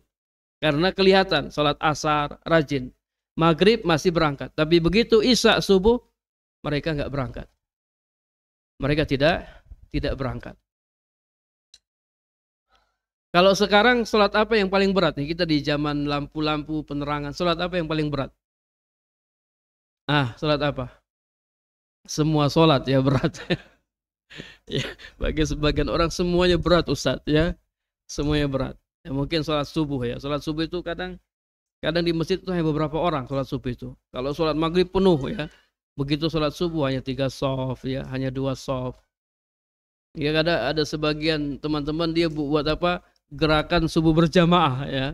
Karena kelihatan. Salat asar, rajin. Maghrib masih berangkat. Tapi begitu Isya subuh, mereka enggak berangkat. Mereka tidak berangkat. Kalau sekarang salat apa yang paling berat nih? Kita di zaman lampu-lampu penerangan. Salat apa yang paling berat? Salat apa? Semua salat ya berat. Ya, bagi sebagian orang semuanya berat Ustaz ya. Semuanya berat. Ya, mungkin salat subuh ya. Salat subuh itu kadang di masjid itu hanya beberapa orang salat subuh itu. Kalau salat maghrib penuh ya. Begitu salat subuh hanya 3 shaf ya, hanya 2 shaf. Ya ada sebagian teman-teman dia buat apa? Gerakan subuh berjamaah ya.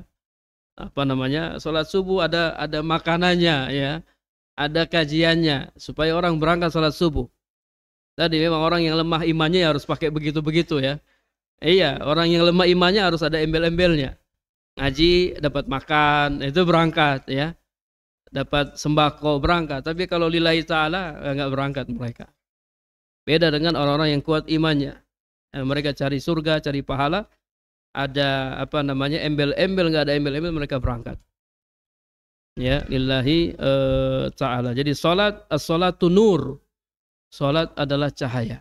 Salat subuh ada makanannya ya. Ada kajiannya supaya orang berangkat salat subuh. Tadi memang orang yang lemah imannya harus pakai begitu-begitu ya. Iya, orang yang lemah imannya harus ada embel-embelnya. Ngaji dapat makan, itu berangkat ya. Dapat sembako berangkat. Tapi kalau lillahi ta'ala enggak berangkat mereka. Beda dengan orang-orang yang kuat imannya. Mereka cari surga, cari pahala. Ada embel-embel, enggak ada embel-embel mereka berangkat. Ya, lillahi ta'ala. Jadi salat, as-salatu nur. Salat adalah cahaya.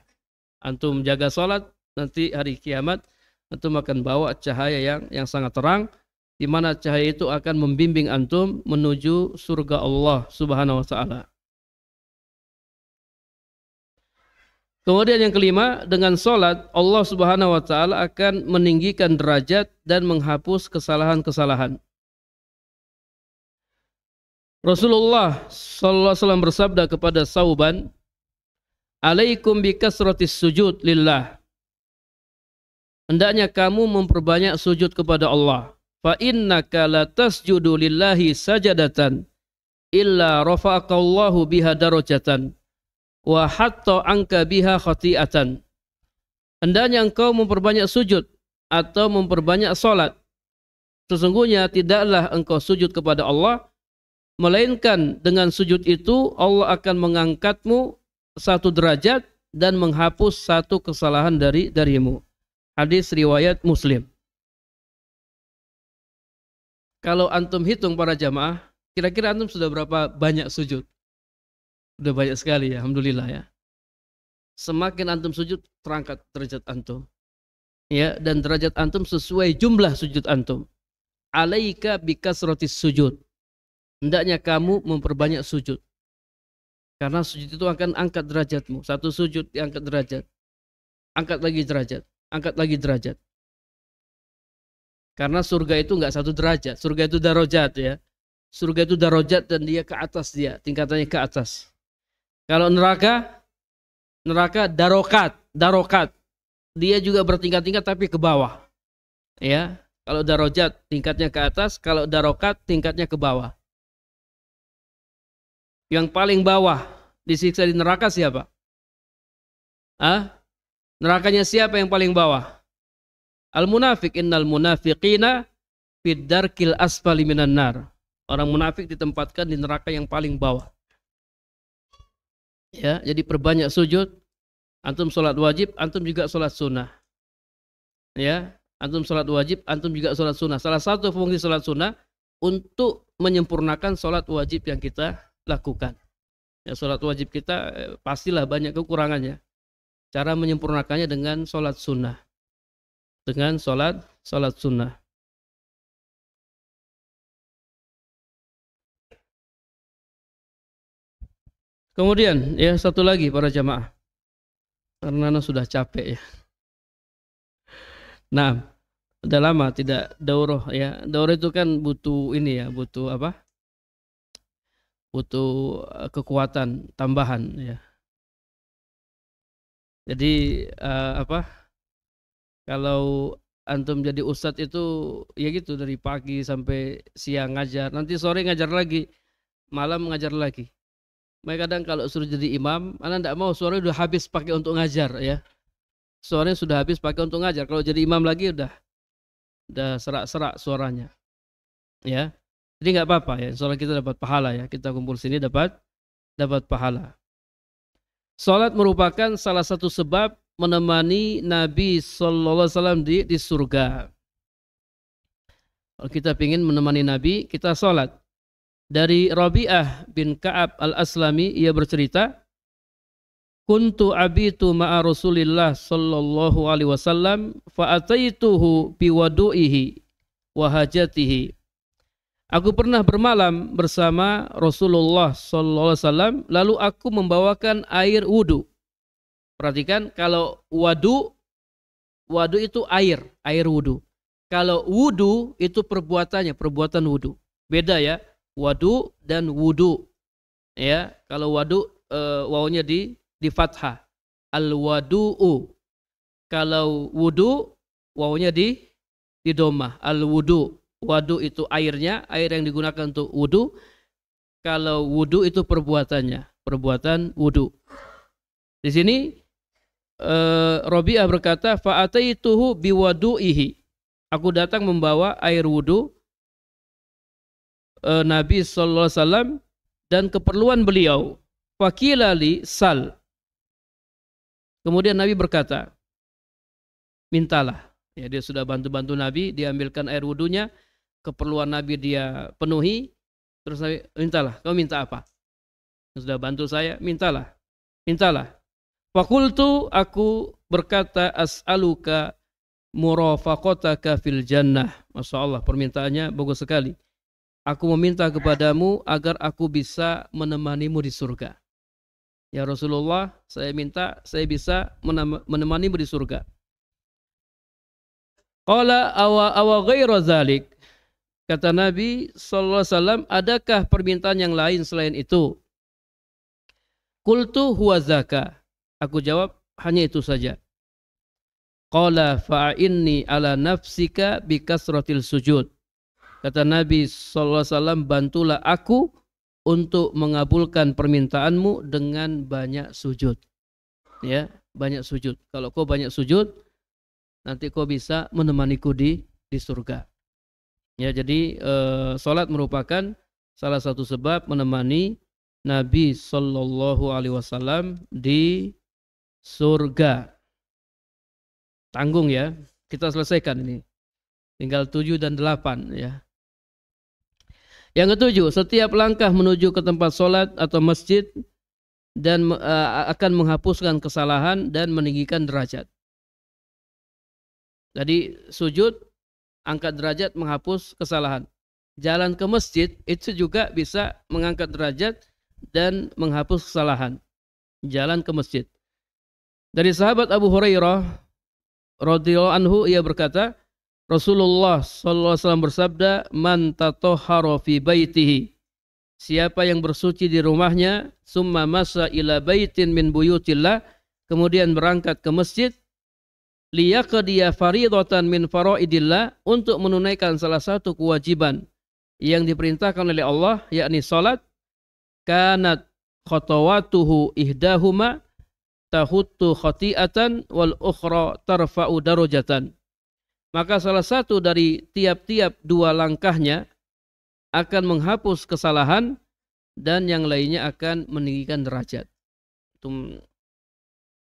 Antum jaga salat, nanti hari kiamat antum akan bawa cahaya yang sangat terang, di mana cahaya itu akan membimbing antum menuju surga Allah Subhanahu wa taala. Kemudian yang kelima, dengan salat Allah Subhanahu wa taala akan meninggikan derajat dan menghapus kesalahan-kesalahan. Rasulullah sallallahu alaihi wasallam bersabda kepada Sauban, "Alaikum bikasratis sujud lillah." Hendaknya kamu memperbanyak sujud kepada Allah. Fa innaka la tasjudu lillahi sajadatan illa rafa'akallahu biha darajatan wa hatta anka biha khati'atan. Hendaknya engkau memperbanyak sujud atau memperbanyak salat. Sesungguhnya tidaklah engkau sujud kepada Allah, melainkan dengan sujud itu Allah akan mengangkatmu satu derajat dan menghapus satu kesalahan darimu. Hadis riwayat Muslim. Kalau antum hitung para jamaah, kira-kira antum sudah berapa banyak sujud? Sudah banyak sekali ya, alhamdulillah ya. Semakin antum sujud, terangkat derajat antum. Ya, dan derajat antum sesuai jumlah sujud antum. Alaika bikasratis sujud. Hendaknya kamu memperbanyak sujud. Karena sujud itu akan angkat derajatmu. Satu sujud diangkat derajat. Angkat lagi derajat. Angkat lagi derajat. Karena surga itu enggak satu derajat. Surga itu darajat ya. Surga itu darajat dan dia ke atas dia. Tingkatannya ke atas. Kalau neraka darokat. Dia juga bertingkat-tingkat tapi ke bawah. Ya. Kalau darajat tingkatnya ke atas. Kalau darokat tingkatnya ke bawah. Yang paling bawah disiksa di neraka siapa? Nerakanya siapa yang paling bawah? Al-munafiq, innal munafiqina fid darkil asfali minan nar. Orang munafik ditempatkan di neraka yang paling bawah. Ya, jadi perbanyak sujud. Antum salat wajib, antum juga salat sunnah. Ya, antum salat wajib, antum juga salat sunnah. Salah satu fungsi salat sunnah untuk menyempurnakan salat wajib yang kita lakukan. Ya, salat wajib kita pastilah banyak kekurangannya. Cara menyempurnakannya dengan salat sunnah. Dengan salat sunnah. Kemudian ya satu lagi para jamaah. Karena sudah capek ya. Nah, udah lama tidak daurah ya. Daurah itu kan butuh ini ya, butuh apa? Butuh kekuatan tambahan ya. Jadi kalau antum jadi ustadz itu ya gitu dari pagi sampai siang ngajar, nanti sore ngajar lagi, malam ngajar lagi. Mereka kadang kalau suruh jadi imam, anak tidak mau, sore udah habis pakai untuk ngajar ya. Sore sudah habis pakai untuk ngajar. Kalau jadi imam lagi udah serak-serak suaranya. Ya. Jadi nggak apa-apa ya, soalnya kita dapat pahala ya. Kita kumpul sini dapat pahala. Salat merupakan salah satu sebab menemani Nabi sallallahu alaihi wasallam di surga. Kalau kita ingin menemani Nabi, kita salat. Dari Rabi'ah bin Ka'ab al-Aslami, ia bercerita, kuntu abitu ma'a Rasulillah sallallahu alaihi wasallam fa ataituhu bi wadu'ihi wa hajatihi. Aku pernah bermalam bersama Rasulullah sallallahu alaihi wasallam, lalu aku membawakan air wudu. Perhatikan, kalau wadu itu air wudu. Kalau wudu itu perbuatan wudu. Beda ya, wadu dan wudu. Ya, kalau wadu wawunya di fathah. Al-wadu'u. Kalau wudu wawunya di dhammah. Al-wudu. Wadu itu airnya, air yang digunakan untuk wudu. Kalau wudu itu perbuatannya, perbuatan wudu. Di sini Rabi'ah berkata, fa'ataituhu biwadu'ihi. Aku datang membawa air wudu Nabi sallallahu alaihi wasallam dan keperluan beliau. Faqila li sal. Kemudian Nabi berkata, mintalah. Ya, dia sudah bantu-bantu Nabi, dia ambilkan air wudunya, keperluan Nabi dia penuhi, terus Nabi, mintalah. Kau minta apa? Sudah bantu saya, mintalah. Fakultu, aku berkata, as'aluka murafaqataka fil jannah. Masya Allah, permintaannya bagus sekali. Aku meminta kepadamu agar aku bisa menemanimu di surga. Ya Rasulullah, saya minta saya bisa menemanimu di surga. Qala awa ghairu dzalik. Kata Nabi sallallahu alaihi wasallam, adakah permintaan yang lain selain itu? Qultu huwa zaka. Aku jawab, hanya itu saja. Qala fa'inni ala nafsika bikasratil sujud. Kata Nabi sallallahu alaihi wasallam, bantulah aku untuk mengabulkan permintaanmu dengan banyak sujud. Ya, banyak sujud. Kalau kau banyak sujud, nanti kau bisa menemaniku di surga. Ya, jadi salat merupakan salah satu sebab menemani Nabi sallallahu alaihi wasallam di surga. Tanggung ya. Kita selesaikan ini. Tinggal 7 dan 8 ya. Yang ketujuh, setiap langkah menuju ke tempat salat atau masjid dan akan menghapuskan kesalahan dan meninggikan derajat. Jadi sujud, angkat derajat, menghapus kesalahan. Jalan ke masjid itu juga bisa mengangkat derajat dan menghapus kesalahan. Jalan ke masjid. Dari sahabat Abu Hurairah radhiyallahu anhu, ia berkata, Rasulullah sallallahu alaihi wasallam bersabda, "Man tatahhara fi baitihi." Siapa yang bersuci di rumahnya, summa masa ila baitin min buyutillah, kemudian berangkat ke masjid, liyaqdiya faridatan min faraidillah, untuk menunaikan salah satu kewajiban yang diperintahkan oleh Allah, yakni salat, kanat khatawatuhu ihdahuma tahuttu khati'atan wal ukhra tarfa'u darajatan. Maka salah satu dari tiap-tiap dua langkahnya akan menghapus kesalahan dan yang lainnya akan meninggikan derajat. Itu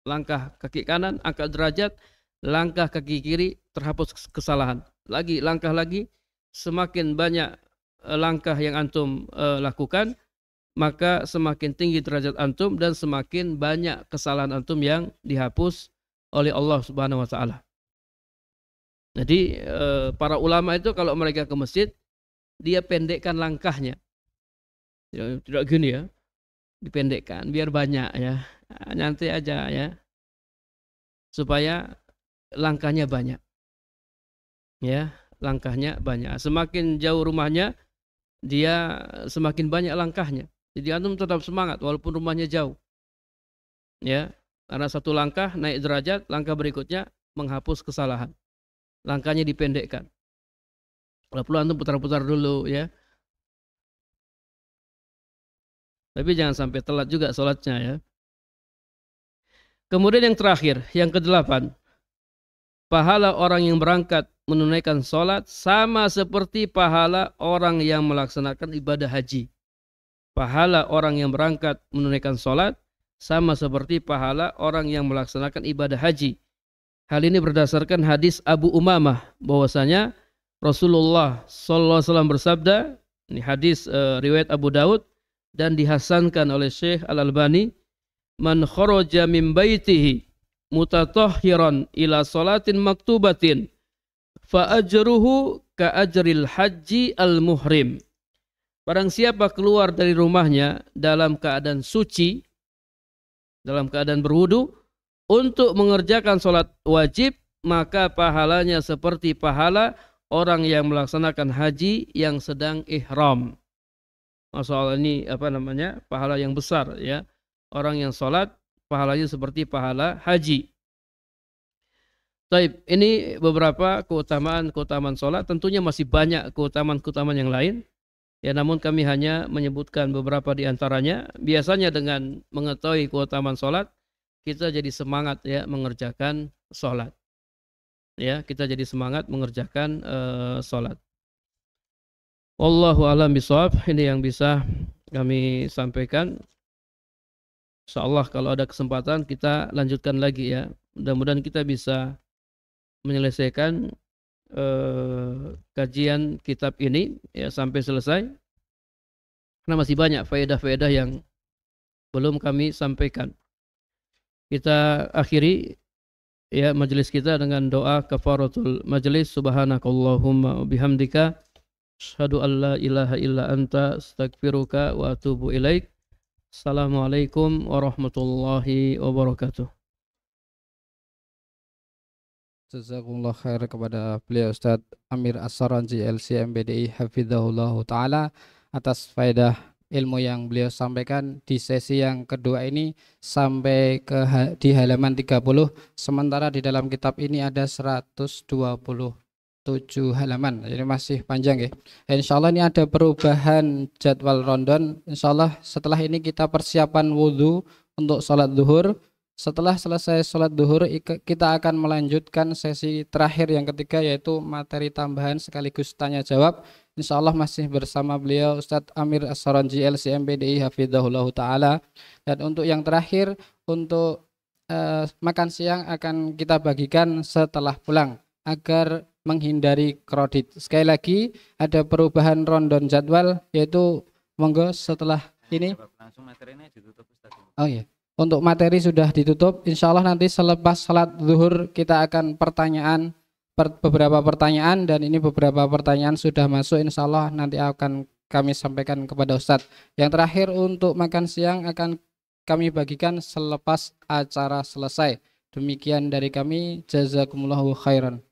langkah kaki kanan angkat derajat, langkah kaki kiri terhapus kesalahan. Lagi langkah lagi, semakin banyak langkah yang antum lakukan, maka semakin tinggi derajat antum dan semakin banyak kesalahan antum yang dihapus oleh Allah Subhanahu wa taala. Jadi para ulama itu kalau mereka ke masjid, dia pendekkan langkahnya. Tidak gini ya, dipendekkan biar banyak ya. Nanti aja ya. Supaya langkahnya banyak. Ya, langkahnya banyak. Semakin jauh rumahnya, dia semakin banyak langkahnya. Jadi antum tetap semangat walaupun rumahnya jauh. Ya, karena satu langkah naik derajat, langkah berikutnya menghapus kesalahan. Langkahnya dipendekkan. Kalau perlu antum putar-putar dulu ya. Tapi jangan sampai telat juga sholatnya ya. Kemudian yang terakhir, yang ke-8. Pahala orang yang berangkat menunaikan sholat sama seperti pahala orang yang melaksanakan ibadah haji. Pahala orang yang berangkat menunaikan sholat sama seperti pahala orang yang melaksanakan ibadah haji. Hal ini berdasarkan hadis Abu Umamah, bahwasanya Rasulullah sallallahu alaihi wasallam bersabda, ini hadis riwayat Abu Daud dan dihasankan oleh Syekh Al-Albani, man kharaja min baitihi mutatahhiran ila salatin maktubatin fa ajruhu ka ajril haji al-muhrim. Barang siapa keluar dari rumahnya dalam keadaan suci, dalam keadaan berwudu, untuk mengerjakan sholat wajib, maka pahalanya seperti pahala orang yang melaksanakan haji yang sedang ihram. Masalah ini pahala yang besar ya. Orang yang sholat pahalanya seperti pahala haji. Taib, ini beberapa keutamaan sholat. Tentunya masih banyak keutamaan yang lain. Ya, namun kami hanya menyebutkan beberapa di antaranya. Biasanya dengan mengetahui keutamaan sholat, kita jadi semangat ya mengerjakan sholat. Ya, kita jadi semangat mengerjakan sholat. Wallahu a'lam bishawab. Ini yang bisa kami sampaikan. Insyaallah kalau ada kesempatan kita lanjutkan lagi ya. Mudah-mudahan kita bisa menyelesaikan kajian kitab ini ya sampai selesai. Karena masih banyak faedah-faedah yang belum kami sampaikan. Kita akhiri ya majelis kita dengan doa kafaratul majelis. Subhanakallahumma bihamdika asyhadu an la ilaha illa anta astaghfiruka wa atubu ilaik. Assalamualaikum warahmatullahi wabarakatuh. Jazakumullah khair kepada beliau Ustadz Amir As-Saranji LCMBDI Hafizahullah Ta'ala atas faedah ilmu yang beliau sampaikan di sesi yang kedua ini sampai di halaman 30, sementara di dalam kitab ini ada 127 halaman, jadi masih panjang ya. Insya Allah ini ada perubahan jadwal rondon. Insya Allah setelah ini kita persiapan wudhu untuk sholat zuhur. Setelah selesai sholat duhur, kita akan melanjutkan sesi terakhir yang ketiga, yaitu materi tambahan sekaligus tanya jawab. Insya Allah masih bersama beliau Ustadz Amir As-Saranji LCMBDI Hafizahullah Ta'ala. Dan untuk yang terakhir, untuk makan siang akan kita bagikan setelah pulang agar menghindari kredit. Sekali lagi ada perubahan rondon jadwal, yaitu monggo setelah ini. Langsung materinya ditutup Ustaz. Oh iya. Untuk materi sudah ditutup. Insya Allah nanti selepas salat zuhur kita akan beberapa pertanyaan, dan ini beberapa pertanyaan sudah masuk. Insya Allah nanti akan kami sampaikan kepada Ustadz. Yang terakhir untuk makan siang akan kami bagikan selepas acara selesai. Demikian dari kami. Jazakumullahu khairan.